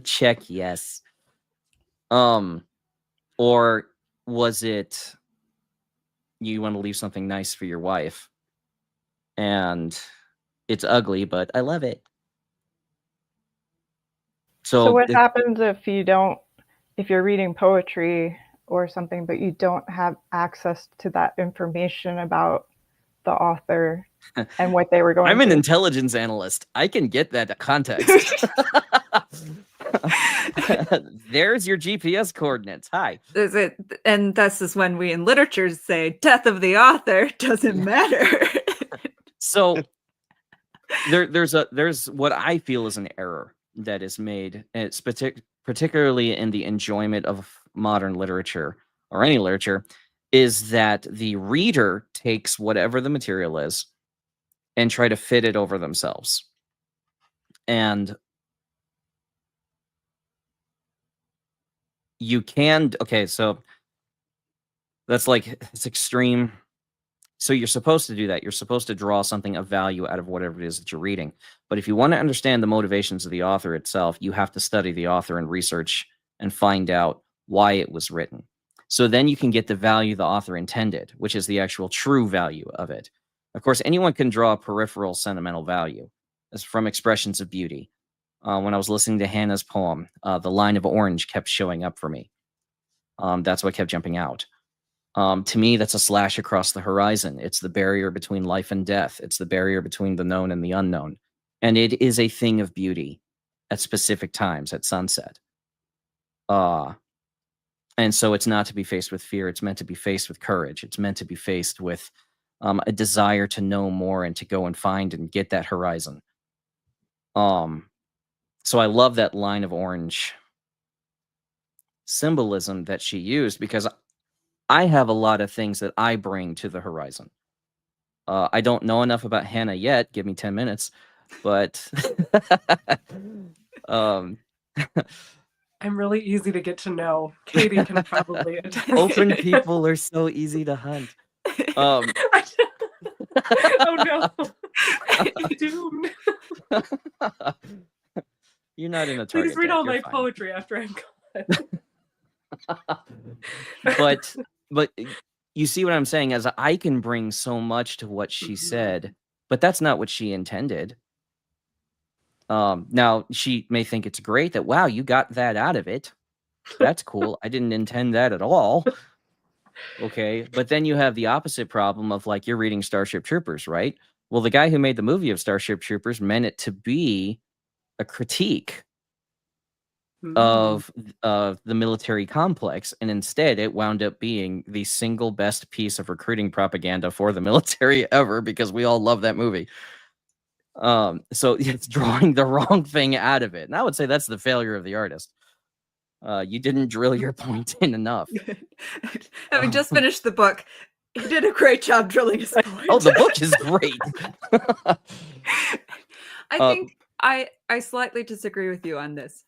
Check yes. Or was it you want to leave something nice for your wife, and it's ugly, but I love it. So what it- happens if you're reading poetry or something, but you don't have access to that information about the author and what they were going I'm an through? intelligence analyst. I can get that context. There's your GPS coordinates. Hi. Is it? And this is when we in literature say death of the author doesn't matter. So there's what I feel is an error that is made. And it's particularly in the enjoyment of modern literature or any literature, is that the reader takes whatever the material is and try to fit it over themselves. And you can, okay, so that's like, it's extreme. So you're supposed to do that. You're supposed to draw something of value out of whatever it is that you're reading. But if you want to understand the motivations of the author itself, you have to study the author and research and find out why it was written. So then you can get the value the author intended, which is the actual true value of it. Of course, anyone can draw a peripheral sentimental value. That's from expressions of beauty. When I was listening to Hannah's poem, the line of orange kept showing up for me. That's what kept jumping out. To me, that's a slash across the horizon. It's the barrier between life and death. It's the barrier between the known and the unknown. And it is a thing of beauty at specific times at sunset. And so it's not to be faced with fear. It's meant to be faced with courage. It's meant to be faced with a desire to know more and to go and find and get that horizon. So I love that line of orange symbolism that she used, because I have a lot of things that I bring to the horizon. I don't know enough about Hannah yet. Give me 10 minutes. But I'm really easy to get to know. Katie can probably attest. open people are so easy to hunt. Oh no. Doomed. You're not in a target. Please read deck, all you're my fine. poetry after I'm gone. but you see what I'm saying, as I can bring so much to what she said, but that's not what she intended. Now she may think it's great that, wow, you got that out of it. That's cool. I didn't intend that at all. Okay. But then you have the opposite problem of, like, you're reading Starship Troopers, right? Well, the guy who made the movie of Starship Troopers meant it to be a critique of the military complex, and instead it wound up being the single best piece of recruiting propaganda for the military ever, because we all love that movie. So it's drawing the wrong thing out of it, and I would say that's the failure of the artist. You didn't drill your point in enough. Having just finished the book, he did a great job drilling his point. Oh, the book is great. I think I slightly disagree with you on this.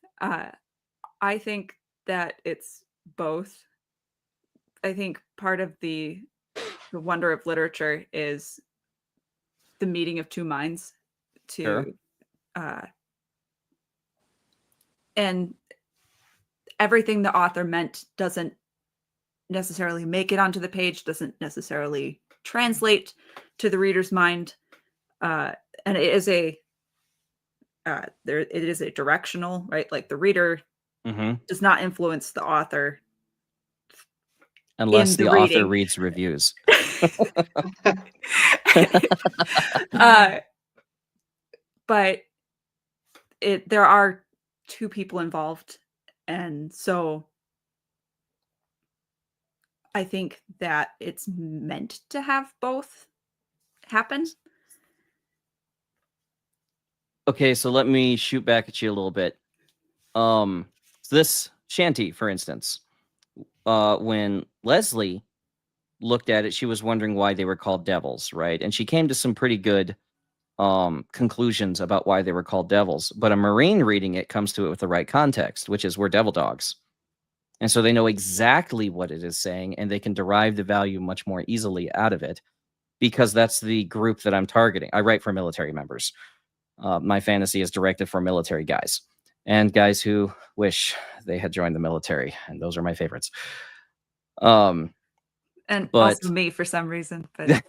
I think that it's both. I think part of the wonder of literature is the meeting of two minds. to Sure. and everything the author meant doesn't necessarily make it onto the page, doesn't necessarily translate to the reader's mind, and it is a it is a directional, right? Like the reader Hmm. does not influence the author Unless in the the author reading. reads reviews. But there are two people involved, and so I think that it's meant to have both happen. Okay, so let me shoot back at you a little bit. So this shanty, for instance, when Leslie looked at it, she was wondering why they were called devils, right? And she came to some pretty good conclusions about why they were called devils. But a Marine reading it comes to it with the right context, which is we're devil dogs. And so they know exactly what it is saying, and they can derive the value much more easily out of it because that's the group that I'm targeting. I write for military members. My fantasy is directed for military guys and guys who wish they had joined the military, and those are my favorites. And But also me for some reason. But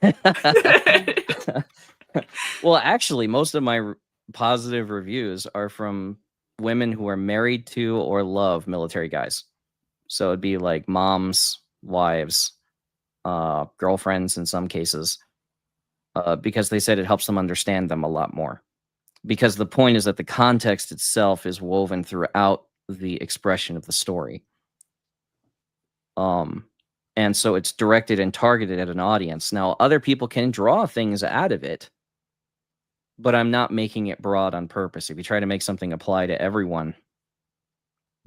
well, actually, most of my positive reviews are from women who are married to or love military guys. So it'd be like moms, wives, girlfriends in some cases, because they said it helps them understand them a lot more. Because the point is that the context itself is woven throughout the expression of the story. And so it's directed and targeted at an audience. Now, other people can draw things out of it, but I'm not making it broad on purpose. If you try to make something apply to everyone,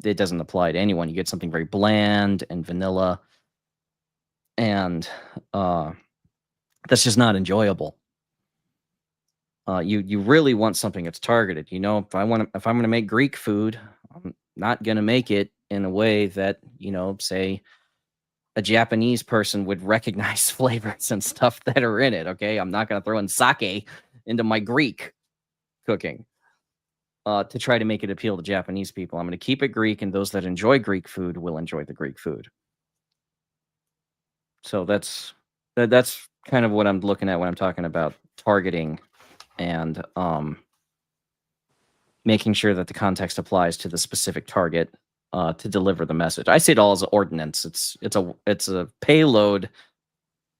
it doesn't apply to anyone. You get something very bland and vanilla, and that's just not enjoyable. You really want something that's targeted. You know, if I'm gonna make Greek food, I'm not gonna make it in a way that, you know, say a Japanese person would recognize flavors and stuff that are in it. Okay, I'm not gonna throw in sake into my Greek cooking to try to make it appeal to Japanese people. I'm gonna keep it Greek, and those that enjoy Greek food will enjoy the Greek food. So that's kind of what I'm looking at when I'm talking about targeting and making sure that the context applies to the specific target to deliver the message. I see it all as an ordnance. It's a payload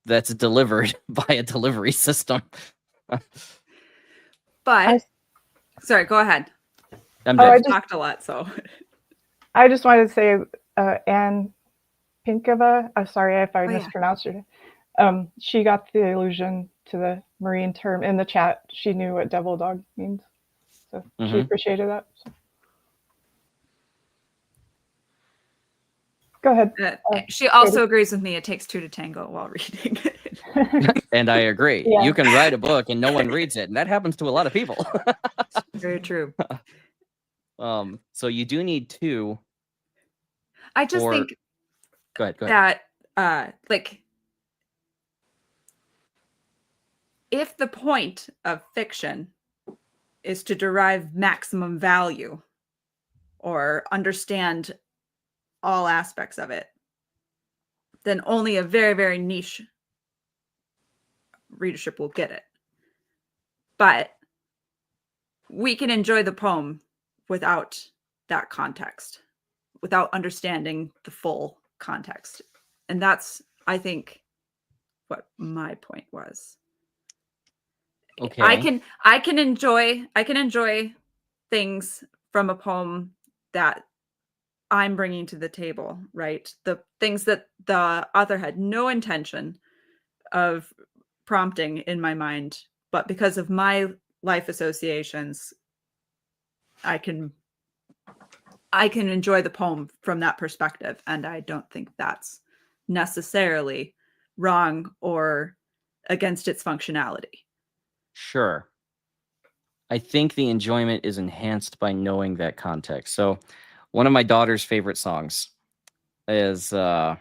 that's delivered by a delivery system. but sorry, go ahead. I'm Oh, dead. I I just- talked a lot, so I just wanted to say, Anne Pinkova, sorry if I Oh, yeah. mispronounced her. She got the allusion to the Marine term in the chat. She knew what devil dog means, so she Mhm. appreciated that. So. Go ahead. she also agrees with me. It takes two to tango while reading. And I agree. Yeah. You can write a book and no one reads it, and that happens to a lot of people. Very true. So you do need two. I just Or- think Go ahead. that like if the point of fiction is to derive maximum value or understand all aspects of it, then only a very, very niche readership will get it. But we can enjoy the poem without that context, without understanding the full context. And that's, I think, what my point was. Okay. I can enjoy things from a poem that I'm bringing to the table, right? The things that the author had no intention of prompting in my mind, but because of my life associations, I can enjoy the poem from that perspective, and I don't think that's necessarily wrong or against its functionality. Sure. I think the enjoyment is enhanced by knowing that context. So one of my daughter's favorite songs is the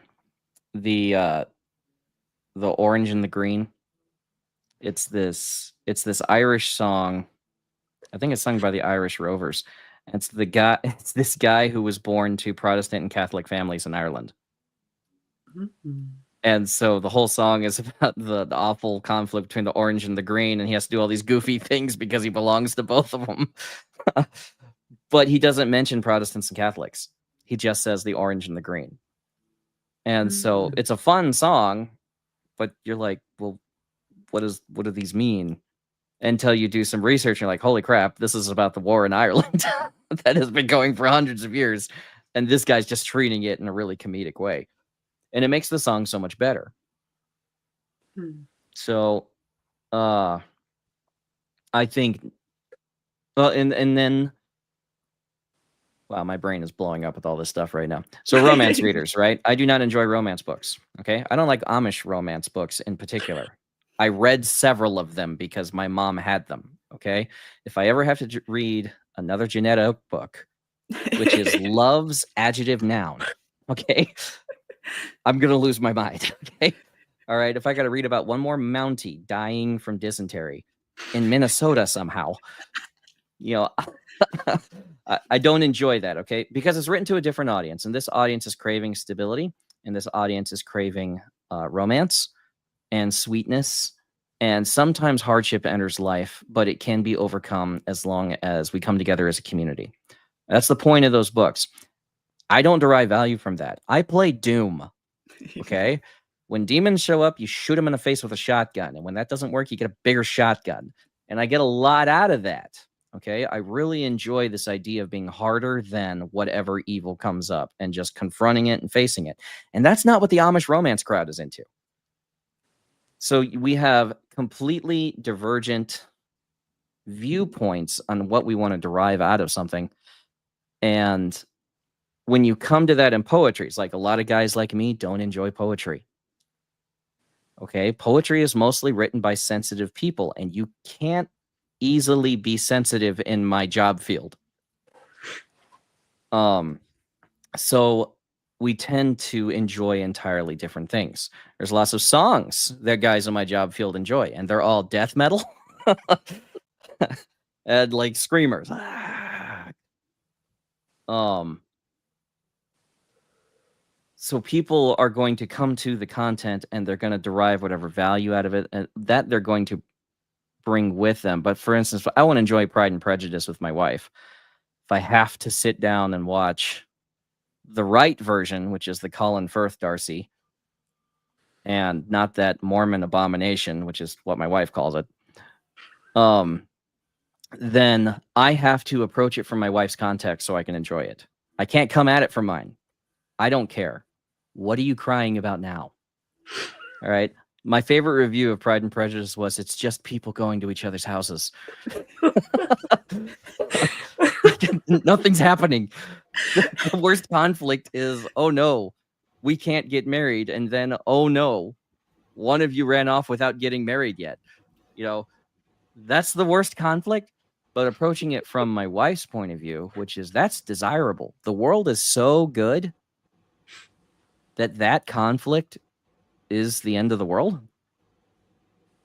Orange and the Green. It's this Irish song I think it's sung by the Irish Rovers. It's the guy. It's this guy who was born to Protestant and Catholic families in Ireland. Mhm. And so the whole song is about the awful conflict between the orange and the green, and he has to do all these goofy things because he belongs to both of them. But he doesn't mention Protestants and Catholics. He just says the orange and the green. And so it's a fun song, but you're like, well, what do these mean? Until you do some research, you're like, holy crap, this is about the war in Ireland that has been going for hundreds of years. And this guy's just treating it in a really comedic way. And it makes the song so much better. So I think and then wow, my brain is blowing up with all this stuff right now. So romance readers, right? I do not enjoy romance books. Okay. I don't like Amish romance books in particular. I read several of them because my mom had them. Okay. If I ever have to read another Janetta book, which is love's adjective noun, okay, I'm going to lose my mind. Okay. All right. If I got to read about one more Mountie dying from dysentery in Minnesota somehow, you know, I don't enjoy that. Okay. Because it's written to a different audience, and this audience is craving stability, and this audience is craving romance and sweetness. And sometimes hardship enters life, but it can be overcome as long as we come together as a community. That's the point of those books. I don't derive value from that. I play Doom. Okay. When demons show up, you shoot them in the face with a shotgun. And when that doesn't work, you get a bigger shotgun. And I get a lot out of that. Okay. I really enjoy this idea of being harder than whatever evil comes up and just confronting it and facing it. And that's not what the Amish romance crowd is into. So we have completely divergent viewpoints on what we want to derive out of something. And when you come to that in poetry, it's like a lot of guys like me don't enjoy poetry. Okay. Poetry is mostly written by sensitive people, and you can't easily be sensitive in my job field. So we tend to enjoy entirely different things. There's lots of songs that guys in my job field enjoy, and they're all death metal and like screamers. So people are going to come to the content, and they're going to derive whatever value out of it, and that they're going to bring with them. But for instance, I want to enjoy Pride and Prejudice with my wife. If I have to sit down and watch the right version, which is the Colin Firth Darcy, and not that Mormon abomination, which is what my wife calls it, then I have to approach it from my wife's context so I can enjoy it. I can't come at it from mine. I don't care. What are you crying about now? All right. My favorite review of Pride and Prejudice was, it's just people going to each other's houses. Nothing's happening. The worst conflict is, oh no, we can't get married. And then, oh no, one of you ran off without getting married yet. You know, that's the worst conflict. But approaching it from my wife's point of view, which is that's desirable. The world is so good that conflict is the end of the world.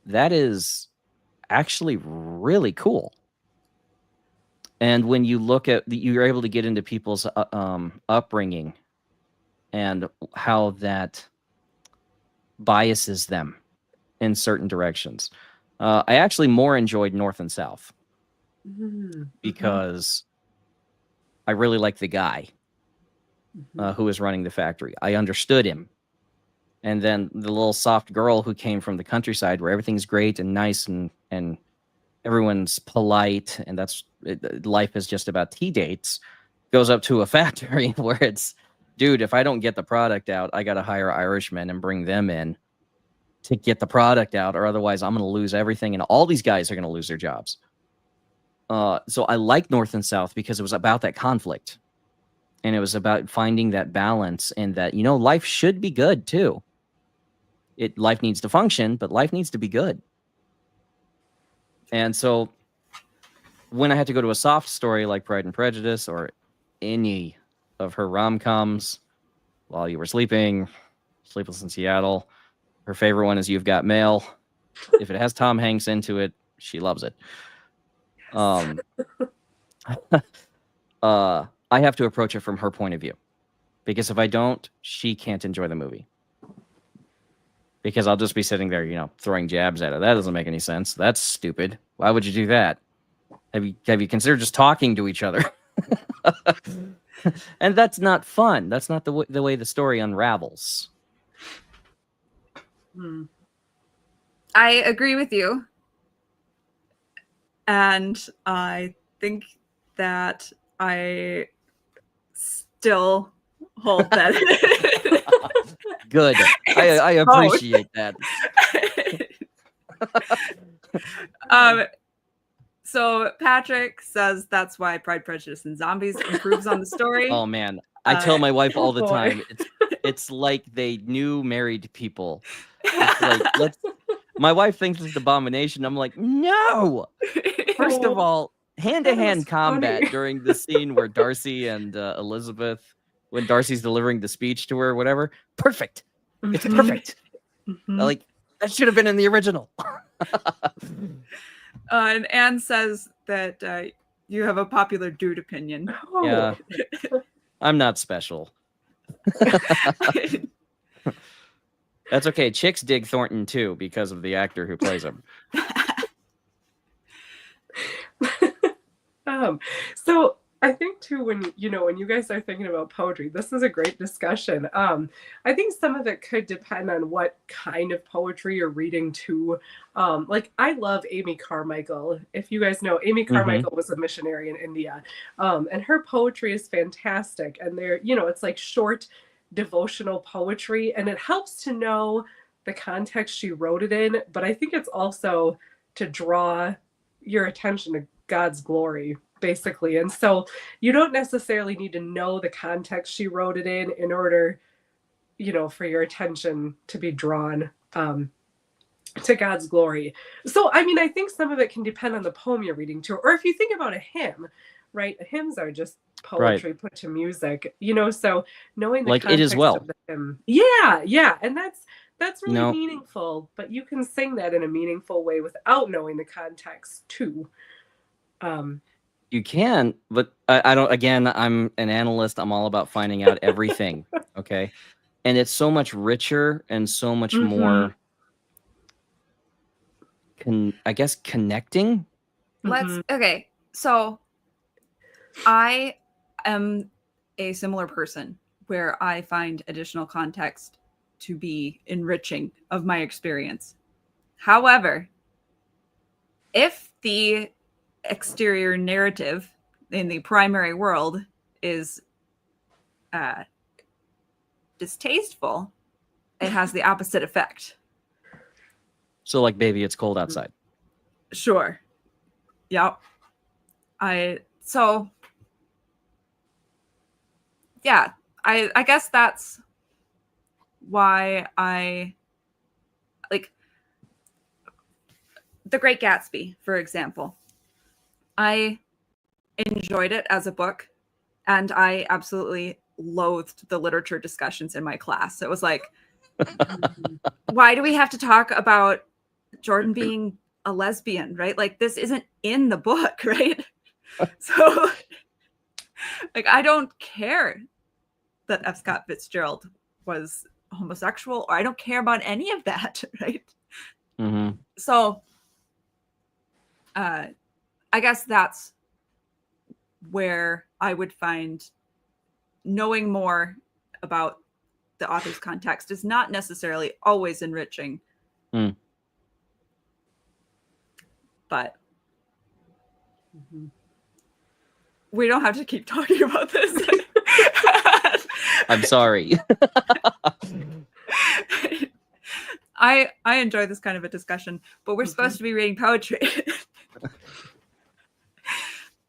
That is actually really cool. And when you look at, you're able to get into people's upbringing and how that biases them in certain directions. I actually more enjoyed North and South because I really like the guy who was running the factory. I understood him. And then the little soft girl who came from the countryside where everything's great and nice and everyone's polite, and life is just about tea dates, goes up to a factory where it's, dude, if I don't get the product out, I got to hire Irishmen and bring them in to get the product out, or otherwise I'm going to lose everything, and all these guys are going to lose their jobs. So I like North and South because it was about that conflict, and it was about finding that balance, and that, you know, life should be good too. Life needs to function, but life needs to be good. And so when I had to go to a soft story like Pride and Prejudice or any of her rom-coms, While You Were Sleeping, Sleepless in Seattle, her favorite one is You've Got Mail. If it has Tom Hanks into it, she loves it. Um, I have to approach it from her point of view, because if I don't, she can't enjoy the movie. Because I'll just be sitting there, throwing jabs at her. That doesn't make any sense. That's stupid. Why would you do that? Have you considered just talking to each other? And that's not fun. That's not the way the story unravels. I agree with you. And I think that I still hold that. Good. I appreciate that. So Patrick says that's why Pride, Prejudice, and Zombies improves on the story. Oh man, I tell my wife all the boy. time. It's like they knew married people. It's like my wife thinks it's an abomination. I'm like, no. First of all, hand-to-hand combat funny. during the scene where Darcy and Elizabeth, when Darcy's delivering the speech to her, or whatever. Perfect. It's perfect. Like that should have been in the original. And Anne says that you have a popular dude opinion. Oh. Yeah. I'm not special. That's okay. Chicks dig Thornton too because of the actor who plays him. So I think too, when you guys are thinking about poetry, this is a great discussion. I think some of it could depend on what kind of poetry you're reading too. Like I love Amy Carmichael. If you guys know, Amy Carmichael was a missionary in India, and her poetry is fantastic. And it's like short devotional poetry, and it helps to know the context she wrote it in. But I think it's also to draw your attention to God's glory, basically. And so you don't necessarily need to know the context she wrote it in order, for your attention to be drawn to God's glory. So, I mean, I think some of it can depend on the poem you're reading too. Or if you think about a hymn, right? Hymns are just poetry put to music, so knowing the like context it as well. of the hymn. Yeah. And that's really meaningful, but you can sing that in a meaningful way without knowing the context too. You can, but I don't. Again, I'm an analyst. I'm all about finding out everything. Okay, and it's so much richer and so much more. I guess connecting. Okay. So I am a similar person where I find additional context to be enriching of my experience. However, if the exterior narrative in the primary world is distasteful, it has the opposite effect. So like, baby, it's cold outside. Sure. Yep. I guess that's why I like The Great Gatsby, for example. I enjoyed it as a book, and I absolutely loathed the literature discussions in my class. It was like, why do we have to talk about Jordan being a lesbian, right? Like, this isn't in the book, right? So, like, I don't care that F. Scott Fitzgerald was homosexual, or I don't care about any of that, right? So, I guess that's where I would find knowing more about the author's context is not necessarily always enriching. But we don't have to keep talking about this. I'm sorry. I enjoy this kind of a discussion, but we're supposed to be reading poetry.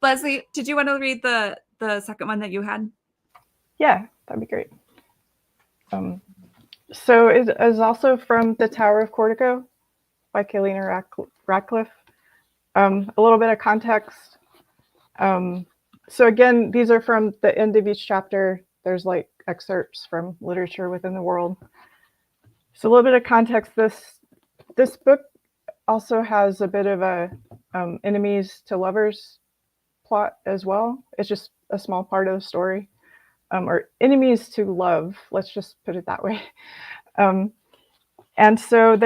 Leslie, did you want to read the second one that you had? Yeah, that'd be great. So it is also from The Tower of Cortico by Kaylina Radcliffe. A little bit of context. So again, these are from the end of each chapter. There's like excerpts from literature within the world. So a little bit of context. This book also has a bit of a enemies to lovers plot as well. It's just a small part of the story, or enemies to love. Let's just put it that way. And so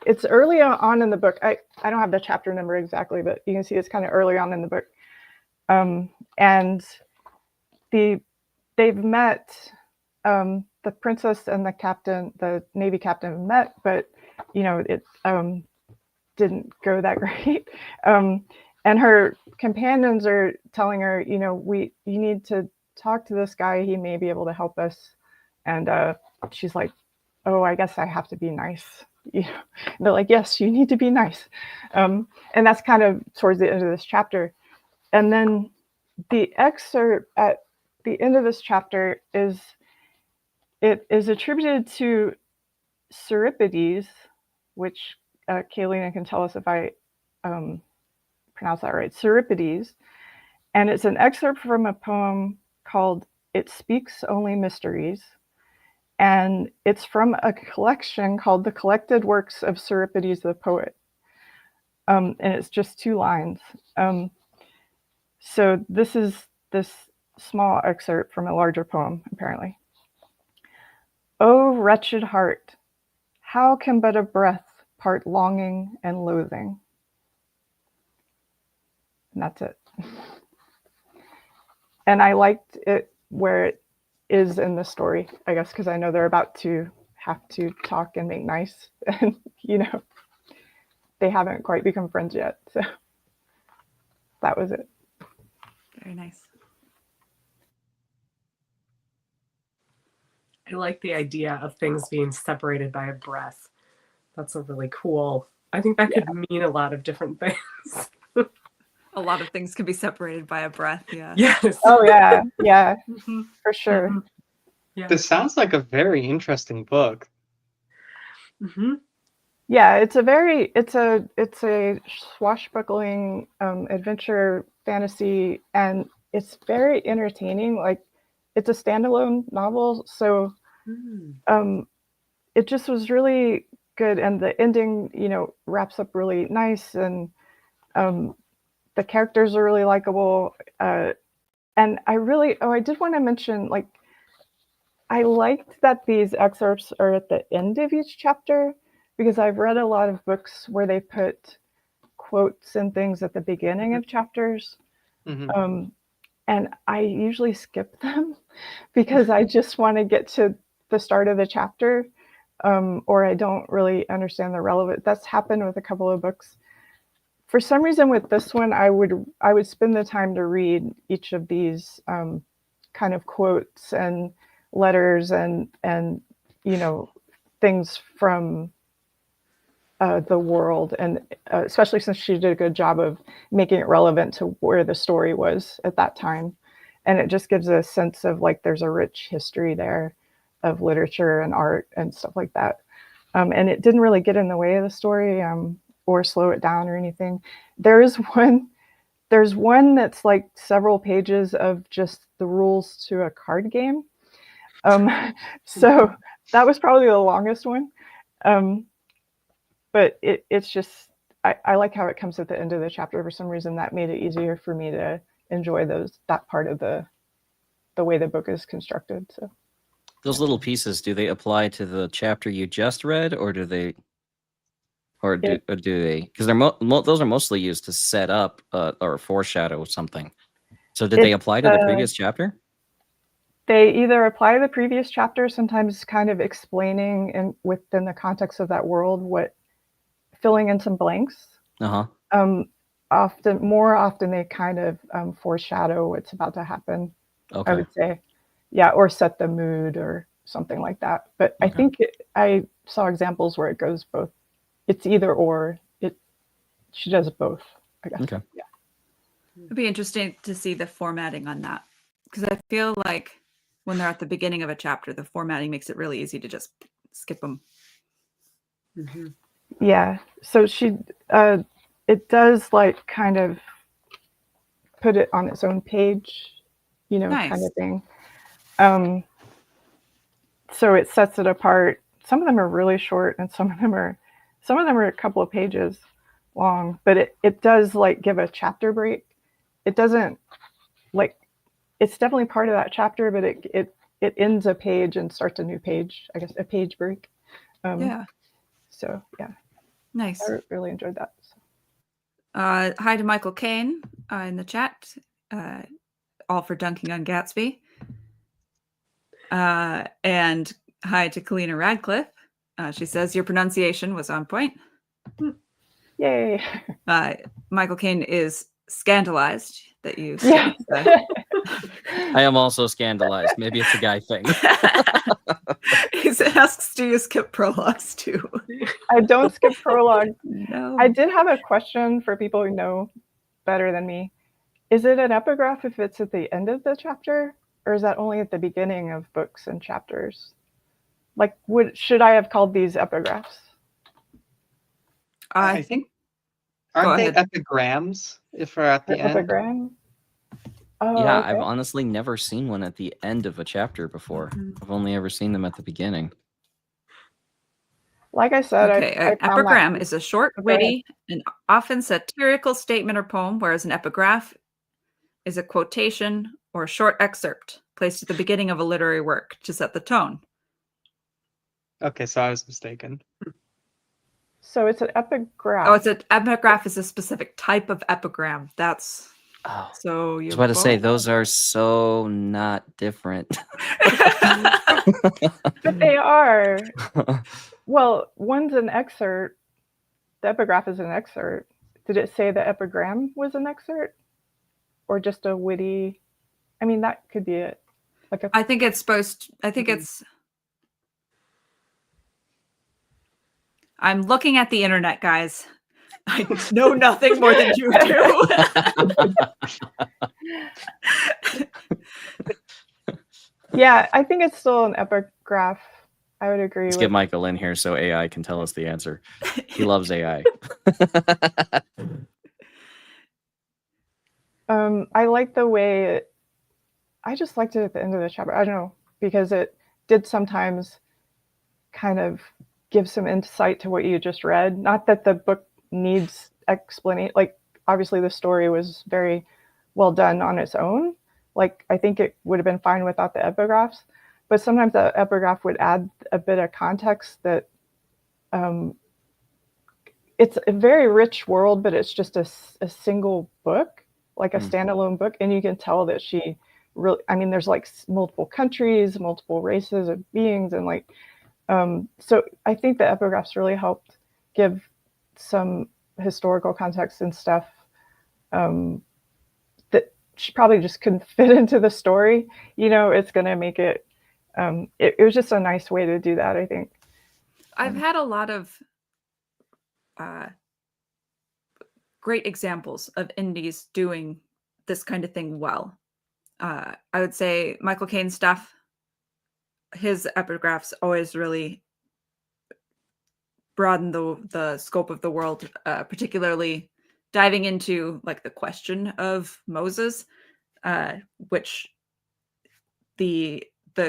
it's early on in the book. I don't have the chapter number exactly, but you can see it's kind of early on in the book. And they've met, the princess and the captain, the Navy captain met, but it didn't go that great. And her companions are telling her, you need to talk to this guy. He may be able to help us. And she's like, oh, I guess I have to be nice. They're like, yes, you need to be nice. And that's kind of towards the end of this chapter. And then the excerpt at the end of this chapter is attributed to Euripides, which Kaylina can tell us if I pronounce that right, Euripides. And it's an excerpt from a poem called It Speaks Only Mysteries. And it's from a collection called The Collected Works of Euripides the Poet. And it's just 2 lines. So this is this small excerpt from a larger poem, apparently. O wretched heart, how can but a breath part longing and loathing? And that's it. And I liked it where it is in the story, I guess, because I know they're about to have to talk and make nice. And, they haven't quite become friends yet. So that was it. Very nice. I like the idea of things being separated by a breath. That's a really cool. I think that could mean a lot of different things. A lot of things can be separated by a breath. Yeah. Yes. Oh yeah, yeah, for sure. Mm-hmm. Yeah. This sounds like a very interesting book. Mm-hmm. Yeah, it's a swashbuckling adventure fantasy, and it's very entertaining. Like, it's a standalone novel, so it just was really good, and the ending, wraps up really nice, and the characters are really likable. And I did want to mention, like, I liked that these excerpts are at the end of each chapter, because I've read a lot of books where they put quotes and things at the beginning of chapters. Mm-hmm. And I usually skip them because I just want to get to the start of the chapter, or I don't really understand the relevance. That's happened with a couple of books. For some reason with this one, I would spend the time to read each of these kind of quotes and letters and things from the world, and especially since she did a good job of making it relevant to where the story was at that time. And it just gives a sense of, like, there's a rich history there of literature and art and stuff like that. And it didn't really get in the way of the story or slow it down or anything. There's one that's like several pages of just the rules to a card game. So that was probably the longest one. But it's just, I like how it comes at the end of the chapter. For some reason, that made it easier for me to enjoy that part of the way the book is constructed. So those little pieces, do they apply to the chapter you just read, or do they? Or do they? Because those are mostly used to set up or foreshadow something. So did they apply to the previous chapter? They either apply to the previous chapter, sometimes kind of explaining within the context of that world, filling in some blanks. More often they kind of foreshadow what's about to happen. Okay. I would say, yeah, or set the mood or something like that. But okay. I think I saw examples where it goes both. It's either or. She does both, I guess. Okay. Yeah. It'd be interesting to see the formatting on that, because I feel like when they're at the beginning of a chapter, the formatting makes it really easy to just skip them. Mm-hmm. Yeah. So it does, like, kind of put it on its own page, nice. Kind of thing. So it sets it apart. Some of them are really short, and some of them are a couple of pages. long, but it does like give a chapter break. It doesn't like, it's definitely part of that chapter, but it ends a page and starts a new page, I guess, a page break. Yeah. So yeah, Nice. I really enjoyed that. So. Hi to Michael Caine in the chat. All for dunking on Gatsby. And hi to Kalina Radcliffe. She says your pronunciation was on point. Yay. Michael Caine is scandalized that you Yeah. I am also scandalized. Maybe it's a guy thing. He asks, do you skip prologues too? I don't skip prologue. No. I did have a question for people who know better than me. Is it an epigraph if it's at the end of the chapter, or is that only at the beginning of books and chapters? Like, should I have called these epigraphs? I think. Aren't they ahead. epigrams if we're at the end? Epigram? Oh, Yeah, okay. I've honestly never seen one at the end of a chapter before. I've only ever seen them at the beginning. Like I said, Okay, I an found epigram that. is a short, Go ahead. witty, and often satirical statement or poem, whereas an epigraph is a quotation or a short excerpt placed at the beginning of a literary work to set the tone. Okay, so I was mistaken. So it's an epigraph. Oh, it's an epigraph is a specific type of epigram. That's Oh, so I you was about to say, those are so not different. But they are. Well, one's an excerpt. The epigraph is an excerpt. Did it say the epigram was an excerpt? Or just a witty? I mean, that could be it. Like I think it's supposed. I think it's. I'm looking at the internet, guys. I know nothing more than you do. Yeah, I think it's still an epigraph. I would agree Let's with. get Michael in here so AI can tell us the answer. He loves AI. I like the way I just liked it at the end of the chapter. I don't know, because it did sometimes kind of give some insight to what you just read. Not that the book needs explanation. Like, obviously the story was very well done on its own. Like, I think it would have been fine without the epigraphs, but sometimes the epigraph would add a bit of context that it's a very rich world, but it's just a single book, like a standalone book. And you can tell that she really, I mean, there's like multiple countries, multiple races of beings. And like, so I think the epigraphs really helped give some historical context and stuff that she probably just couldn't fit into the story. You know, it's going to make it, it was just a nice way to do that, I think. I've had a lot of great examples of indies doing this kind of thing well. I would say Michael Caine stuff, his epigraphs always really broaden the scope of the world, particularly diving into like the question of Moses, which the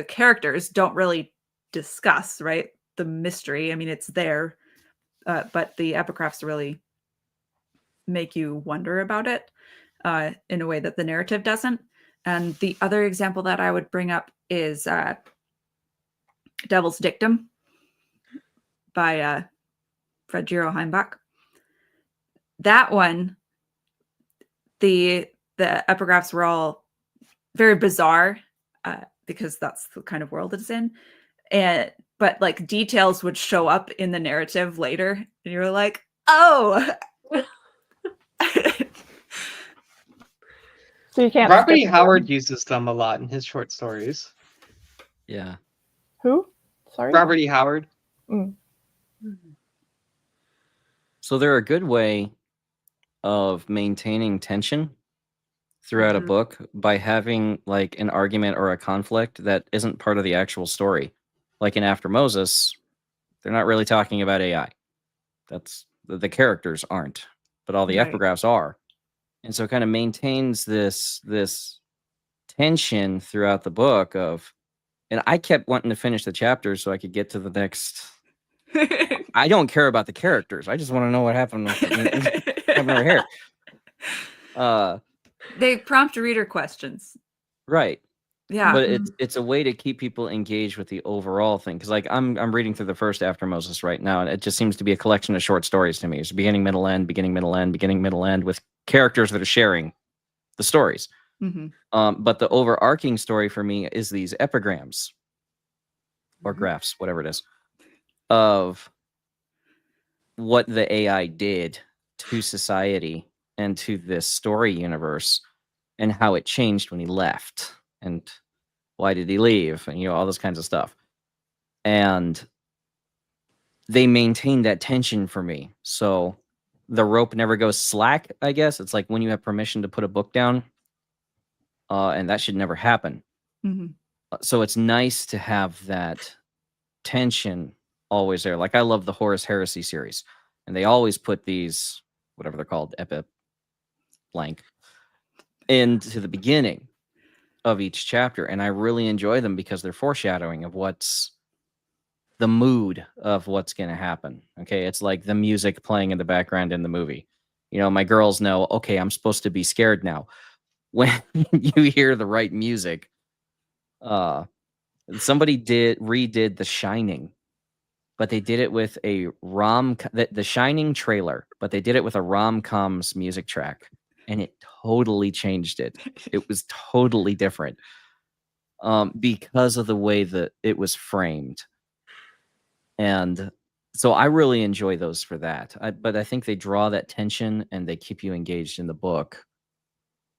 characters don't really discuss, right? The mystery, I mean, it's there, but the epigraphs really make you wonder about it in a way that the narrative doesn't. And the other example that I would bring up is Devil's Dictum by Fredgero Heimbach. That one, the epigraphs were all very bizarre because that's the kind of world it's in. But like details would show up in the narrative later, and you're like, oh. So you can't. Robert E. Howard uses them a lot in his short stories. Yeah. Who? Sorry. Robert E. Howard. So they're a good way of maintaining tension throughout a book by having like an argument or a conflict that isn't part of the actual story. Like in After Moses, they're not really talking about AI. That's the characters aren't, but all the Right. epigraphs are. And so it kind of maintains this tension throughout the book of, and I kept wanting to finish the chapter so I could get to the next I don't care about the characters. I just want to know what happened happened over here. They prompt reader questions. Right. Yeah. But it's a way to keep people engaged with the overall thing. Because like I'm reading through the first After Moses right now, and it just seems to be a collection of short stories to me. It's beginning, middle, end, beginning, middle, end, beginning, middle, end, with characters that are sharing the stories. But the overarching story for me is these epigrams or graphs, whatever it is, of what the AI did to society and to this story universe, and how it changed when he left, and why did he leave, and all those kinds of stuff. And they maintain that tension for me, so the rope never goes slack, I guess. It's like when you have permission to put a book down, and that should never happen. So it's nice to have that tension always there. Like I love the Horus Heresy series, and they always put these, whatever they're called, blank, into the beginning of each chapter, and I really enjoy them because they're foreshadowing of what's the mood of what's going to happen. Okay, it's like the music playing in the background in the movie. My girls know, okay, I'm supposed to be scared now. When you hear the right music, somebody redid The Shining, but they did it with a the Shining trailer, but they did it with a rom-com's music track, and it totally changed it. It was totally different because of the way that it was framed. And so I really enjoy those for that. But I think they draw that tension and they keep you engaged in the book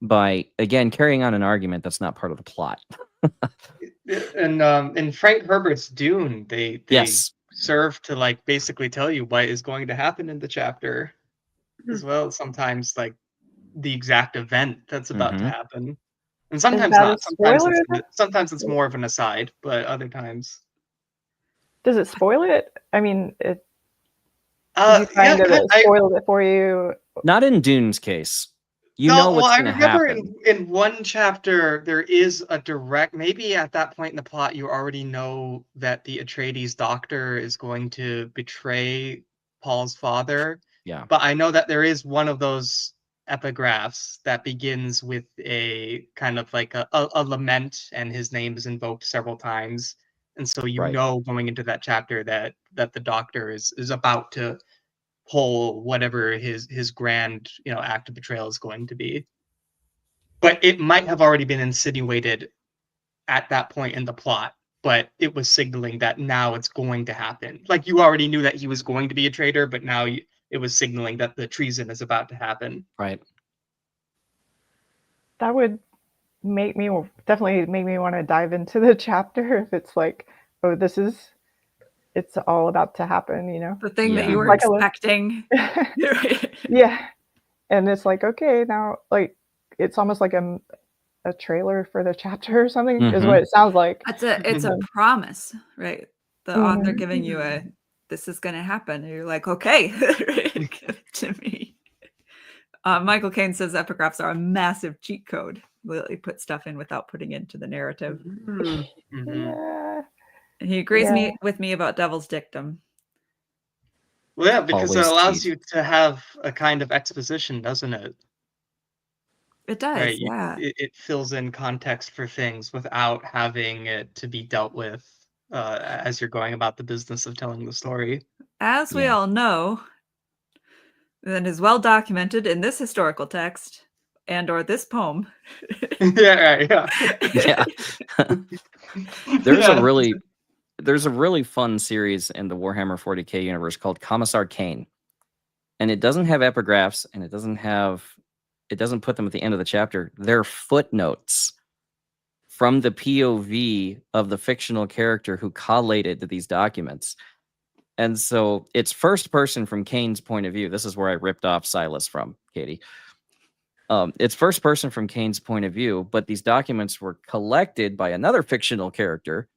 by, again, carrying on an argument that's not part of the plot. And in Frank Herbert's Dune, they Yes. serve to like basically tell you what is going to happen in the chapter as well. Sometimes like the exact event that's about to happen, and sometimes that a not. spoiler? Sometimes it's more of an aside, but other times. Does it spoil it? I mean, did you Yeah, find that it spoiled it for you? Not in Dune's case. You know what's going to happen. I remember in one chapter there is a direct. Maybe at that point in the plot, you already know that the Atreides doctor is going to betray Paul's father. Yeah. But I know that there is one of those epigraphs that begins with a kind of like a lament, and his name is invoked several times, and so you know going into that chapter that the doctor is about to pull whatever his grand act of betrayal is going to be. But it might have already been insinuated at that point in the plot, but it was signaling that now it's going to happen. Like you already knew that he was going to be a traitor, but now it was signaling that the treason is about to happen. Right. That would definitely make me want to dive into the chapter if it's like, oh, it's all about to happen, the thing that you were expecting. Yeah. And it's like, okay, now like it's almost like a trailer for the chapter or something is what it sounds like. It's a promise, right? The author giving you this is going to happen, and you're like, okay, give it to me. Michael Caine says epigraphs are a massive cheat code. Literally put stuff in without putting it into the narrative. Yeah. And he agrees with me about Devil's Dictum. Well, yeah, because Always it allows cheat. you to have a kind of exposition, doesn't it? It does, Right. yeah. It fills in context for things without having it to be dealt with as you're going about the business of telling the story. As we all know, and is well documented in this historical text and or this poem. Yeah, right, yeah. There's a really fun series in the Warhammer 40K universe called Commissar Cain. And it doesn't have epigraphs, and it doesn't put them at the end of the chapter. They're footnotes from the POV of the fictional character who collated these documents. And so it's first person from Cain's point of view. This is where I ripped off Silas from, Katie. It's first person from Cain's point of view, but these documents were collected by another fictional character,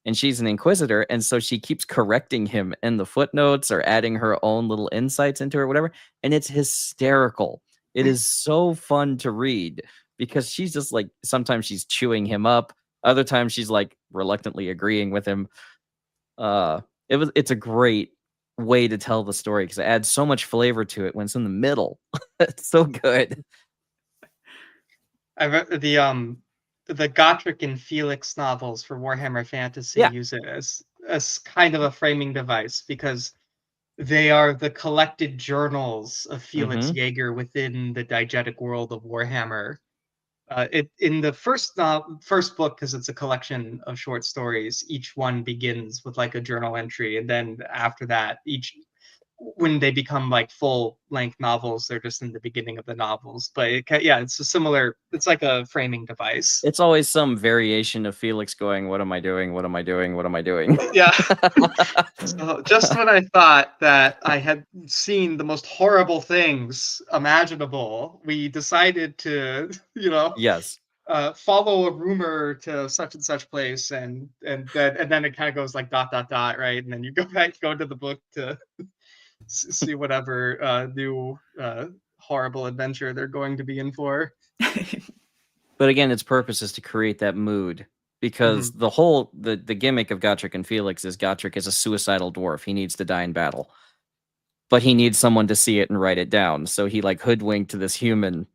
and she's an inquisitor, and so she keeps correcting him in the footnotes or adding her own little insights into it or whatever, and it's hysterical. It is so fun to read because she's just like, sometimes she's chewing him up, other times she's like reluctantly agreeing with him. It's a great way to tell the story because it adds so much flavor to it when it's in the middle. It's so good. I read the Gotrek and Felix novels for Warhammer Fantasy Yeah. use it as kind of a framing device because they are the collected journals of Felix Jaeger within the diegetic world of Warhammer. It in the first book, because it's a collection of short stories, each one begins with like a journal entry, and then after that, when they become like full length novels, they're just in the beginning of the novels. But it's a similar. It's like a framing device. It's always some variation of Felix going, "What am I doing? What am I doing? What am I doing?" Yeah. So just when I thought that I had seen the most horrible things imaginable, we decided to, Yes. follow a rumor to such and such place, and then it kind of goes like ... right? And then you go into the book to see whatever new horrible adventure they're going to be in for. But again, its purpose is to create that mood because the whole the gimmick of Gotrek and Felix is Gotrek is a suicidal dwarf. He needs to die in battle, but he needs someone to see it and write it down. So he like hoodwinked this human,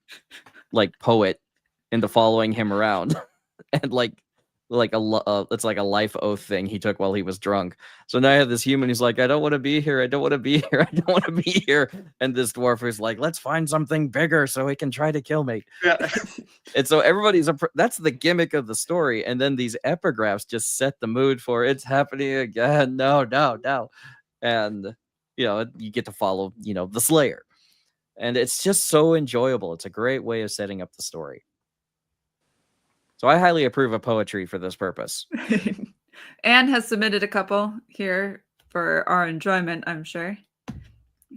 like poet, into following him around, and it's like a life oath thing he took while he was drunk. So now I have this human who's like, I don't want to be here. I don't want to be here. I don't want to be here. And this dwarf who's like, let's find something bigger so he can try to kill me. Yeah. And so that's the gimmick of the story. And then these epigraphs just set the mood for it's happening again. No. And, you get to follow, the Slayer. And it's just so enjoyable. It's a great way of setting up the story. So I highly approve of poetry for this purpose. Anne has submitted a couple here for our enjoyment, I'm sure.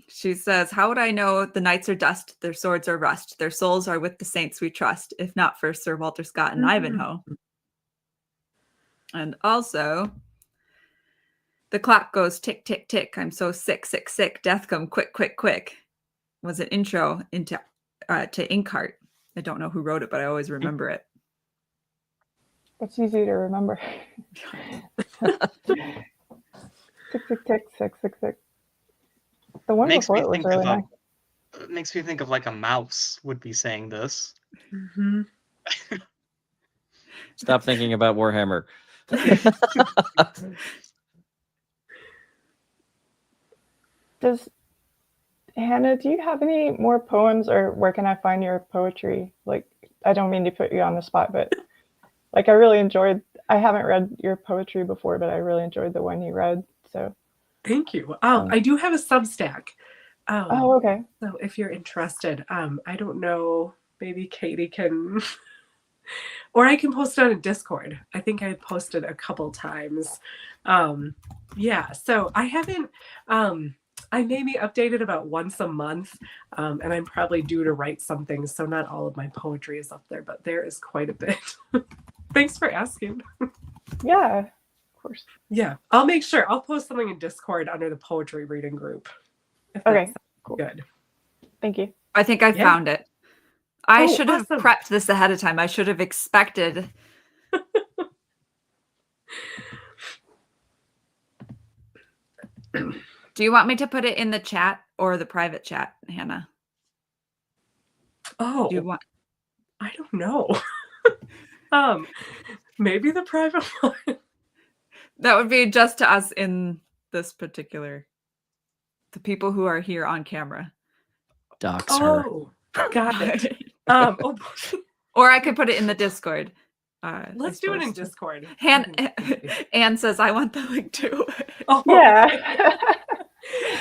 She says, how would I know the knights are dust, their swords are rust, their souls are with the saints we trust, if not for Sir Walter Scott and Ivanhoe? And also, the clock goes tick, tick, tick. I'm so sick, sick, sick. Death come quick, quick, quick. Was an intro to Inkheart. I don't know who wrote it, but I always remember it. It's easy to remember. Tick, tick, tick, sick, sick, sick. The one before it was really nice. It makes me think of like a mouse would be saying this. Stop thinking about Warhammer. Hannah, do you have any more poems, or where can I find your poetry? Like, I don't mean to put you on the spot, but like I haven't read your poetry before, but I really enjoyed the one you read. So thank you. I do have a Substack. Oh, okay. So if you're interested, I don't know, maybe Katie can, or I can post it on a Discord. I think I posted a couple times. So I haven't, I maybe update it about once a month, and I'm probably due to write something, so not all of my poetry is up there, but there is quite a bit. Thanks for asking. Yeah, of course. Yeah, I'll make sure. I'll post something in Discord under the poetry reading group. Okay, cool. Good. Thank you. I think I found it. I should have awesome. prepped this ahead of time. I should have expected. Do you want me to put it in the chat or the private chat, Hannah? Oh, Do you want? I don't know. Maybe the private one. That would be just to us in this particular, the people who are here on camera. Dox her. Oh, got it. Or I could put it in the Discord. Let's do it in Discord. Anne says, I want the link too. Oh, yeah.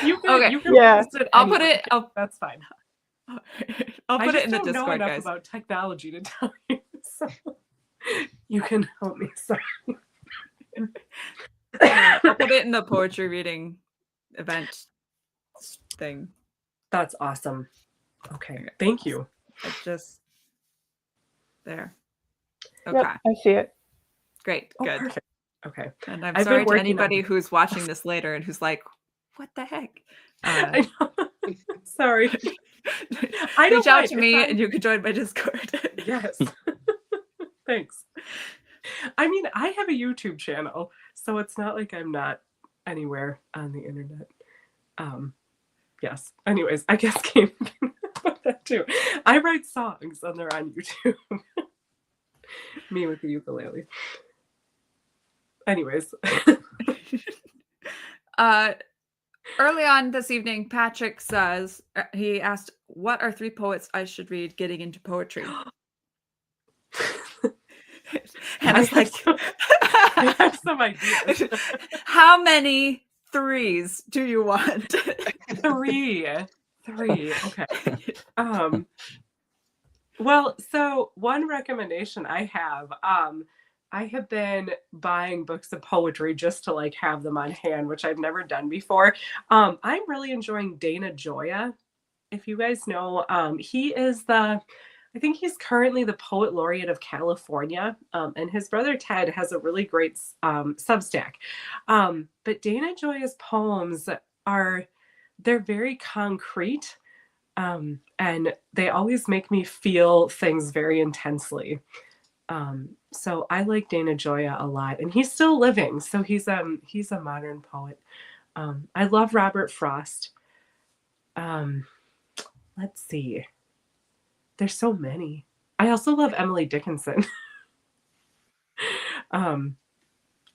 You can post it. I'll put it. That's fine. I'll put it in the Discord, I don't know enough guys. about technology to tell you, so you can help me. Sorry. I'll put it in the poetry reading event thing. That's awesome. Okay, thank you. Just there. Okay. Yep, I see it. Great. Good. Perfect. Okay. And I'm I've sorry been to working anybody on- who's watching this later and who's like, what the heck? I know. Sorry. Reach out to me and you can join my Discord. Yes. Thanks. I mean, I have a YouTube channel, so it's not like I'm not anywhere on the internet. Yes. Anyways, I guess game about that too. I write songs and they're on YouTube. Me with the ukulele. Anyways. Early on this evening, Patrick says, he asked, what are 3 poets I should read getting into poetry? And it's like, I have some ideas. how many 3s do you want? 3. Okay. Well, so one recommendation I have been buying books of poetry just to like have them on hand, which I've never done before. I'm really enjoying Dana Gioia. If you guys know, he is I think he's currently the Poet Laureate of California, and his brother Ted has a really great Substack. But Dana Gioia's poems they're very concrete, and they always make me feel things very intensely. So I like Dana Gioia a lot, and he's still living, so he's a modern poet. I love Robert Frost. Let's see. There's so many. I also love Emily Dickinson.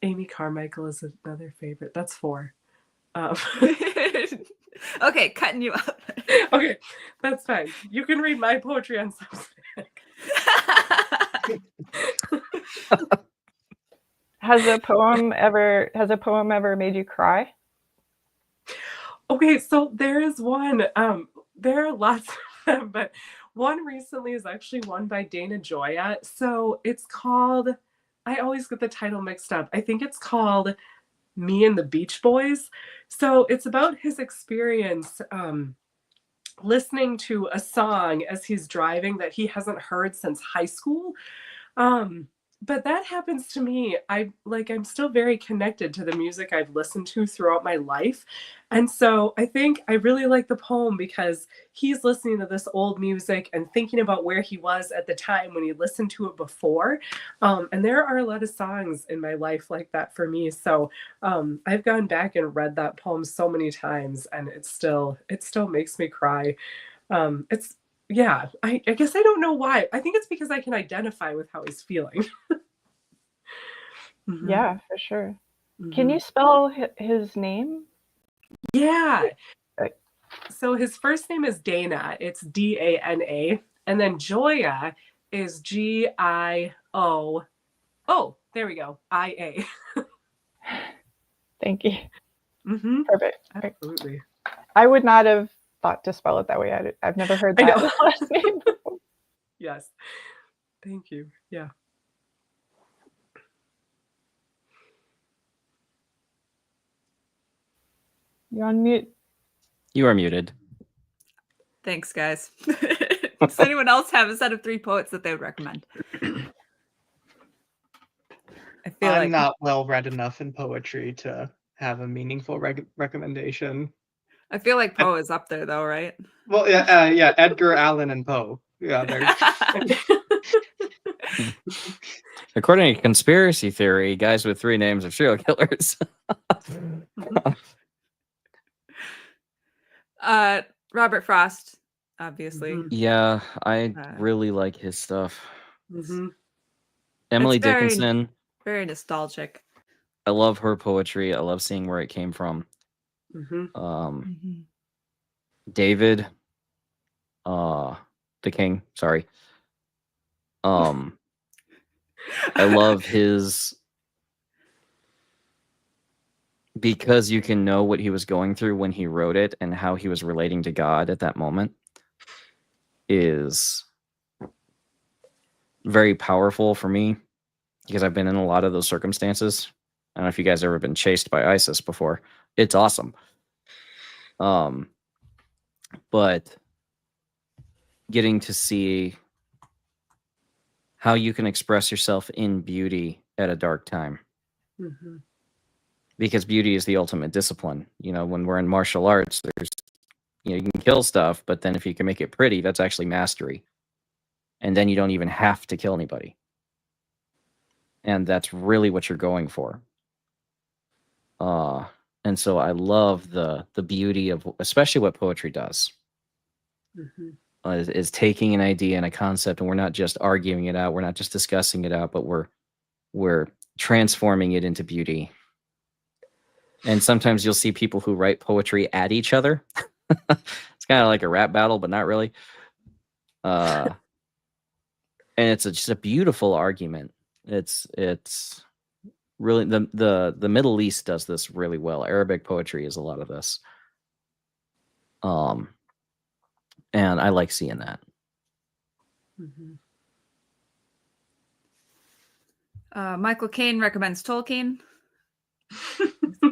Amy Carmichael is another favorite. That's 4. Okay, cutting you up. Okay, that's fine. You can read my poetry on Substack. Has a poem ever made you cry? Okay, so there is one. There are lots of them, but one recently is actually one by Dana Gioia. So it's called, I always get the title mixed up. I think it's called Me and the Beach Boys. So it's about his experience listening to a song as he's driving that he hasn't heard since high school. But that happens to me. I'm still very connected to the music I've listened to throughout my life. And so I think I really like the poem because he's listening to this old music and thinking about where he was at the time when he listened to it before. And there are a lot of songs in my life like that for me. So I've gone back and read that poem so many times, and it still makes me cry. Yeah, I guess I don't know why. I think it's because I can identify with how he's feeling. Mm-hmm. Yeah, for sure. Mm-hmm. Can you spell his name? Yeah. So his first name is Dana. It's Dana. And then Gioia is Gio. Oh, there we go. IA. Thank you. Mm-hmm. Perfect. Absolutely. I would not have thought to spell it that way. I've never heard that last name before. Yes. Thank you. Yeah. You're on mute. You are muted. Thanks, guys. Does anyone else have a set of 3 poets that they would recommend? I feel I'm like not well read enough in poetry to have a meaningful recommendation. I feel like Poe is up there, though, right? Well, yeah, Edgar Allan and Poe. Yeah, they're According to conspiracy theory, guys with 3 names are serial killers. Robert Frost, obviously. Mhm. Yeah, I really like his stuff. Mm-hmm. Emily It's very- Dickinson. Very nostalgic. I love her poetry. I love seeing where it came from. Mm-hmm. David, the King. Sorry. I love his, because you can know what he was going through when he wrote it and how he was relating to God at that moment is very powerful for me because I've been in a lot of those circumstances. I don't know if you guys have ever been chased by ISIS before. It's awesome. But getting to see how you can express yourself in beauty at a dark time. Mm-hmm. Because beauty is the ultimate discipline. You know, when we're in martial arts, there's, you can kill stuff, but then if you can make it pretty, that's actually mastery. And then you don't even have to kill anybody. And that's really what you're going for. And And so I love the beauty of especially what poetry does. Mhm. Is taking an idea and a concept, and we're not just arguing it out, we're not just discussing it out, but we're transforming it into beauty. And sometimes you'll see people who write poetry at each other. It's kind of like a rap battle, but not really. And it's just a beautiful argument. It's really the Middle East does this really well. Arabic poetry is a lot of this. And I like seeing that. Mhm. Michael Caine recommends Tolkien.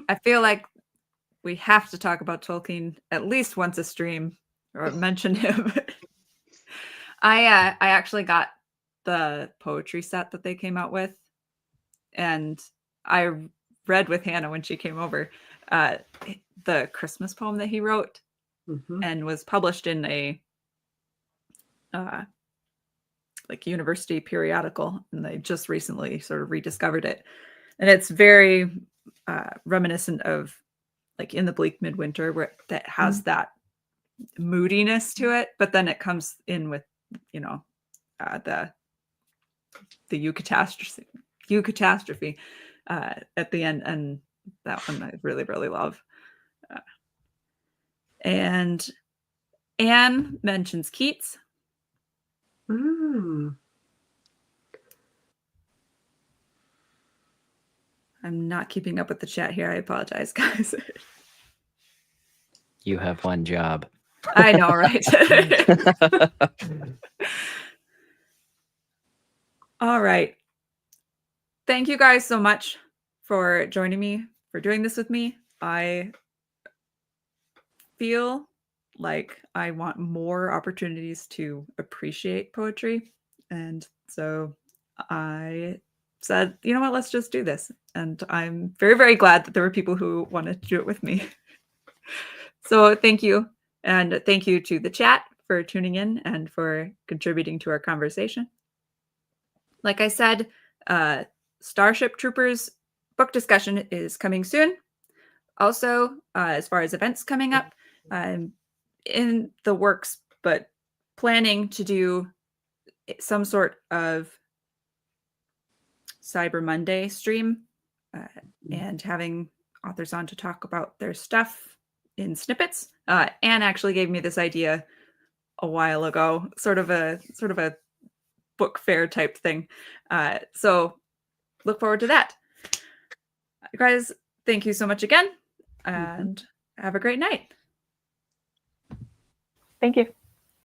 I feel like we have to talk about Tolkien at least once a stream or mention him. I actually got the poetry set that they came out with, and I read with Hannah when she came over the Christmas poem that he wrote Mhm. and was published in a like university periodical, and they just recently sort of rediscovered it, and it's very reminiscent of like In the Bleak Midwinter, where that has that moodiness to it, but then it comes in with the eucatastrophe at the end, and that one I really love. And Anne mentions Keats. Mm. I'm not keeping up with the chat here. I apologize, guys. You have one job. I know, right? All right. Thank you guys so much for joining me, for doing this with me. I feel like I want more opportunities to appreciate poetry. And so I said, you know what, let's just do this. And I'm very glad that there were people who wanted to do it with me. So thank you. And thank you to the chat for tuning in and for contributing to our conversation. Like I said, Starship Troopers book discussion is coming soon. Also, as far as events coming up, I'm in the works, but planning to do some sort of Cyber Monday stream and having authors on to talk about their stuff in snippets. Anne actually gave me this idea a while ago, sort of a book fair type thing. So look forward to that. Guys, thank you so much again, and have a great night. Thank you.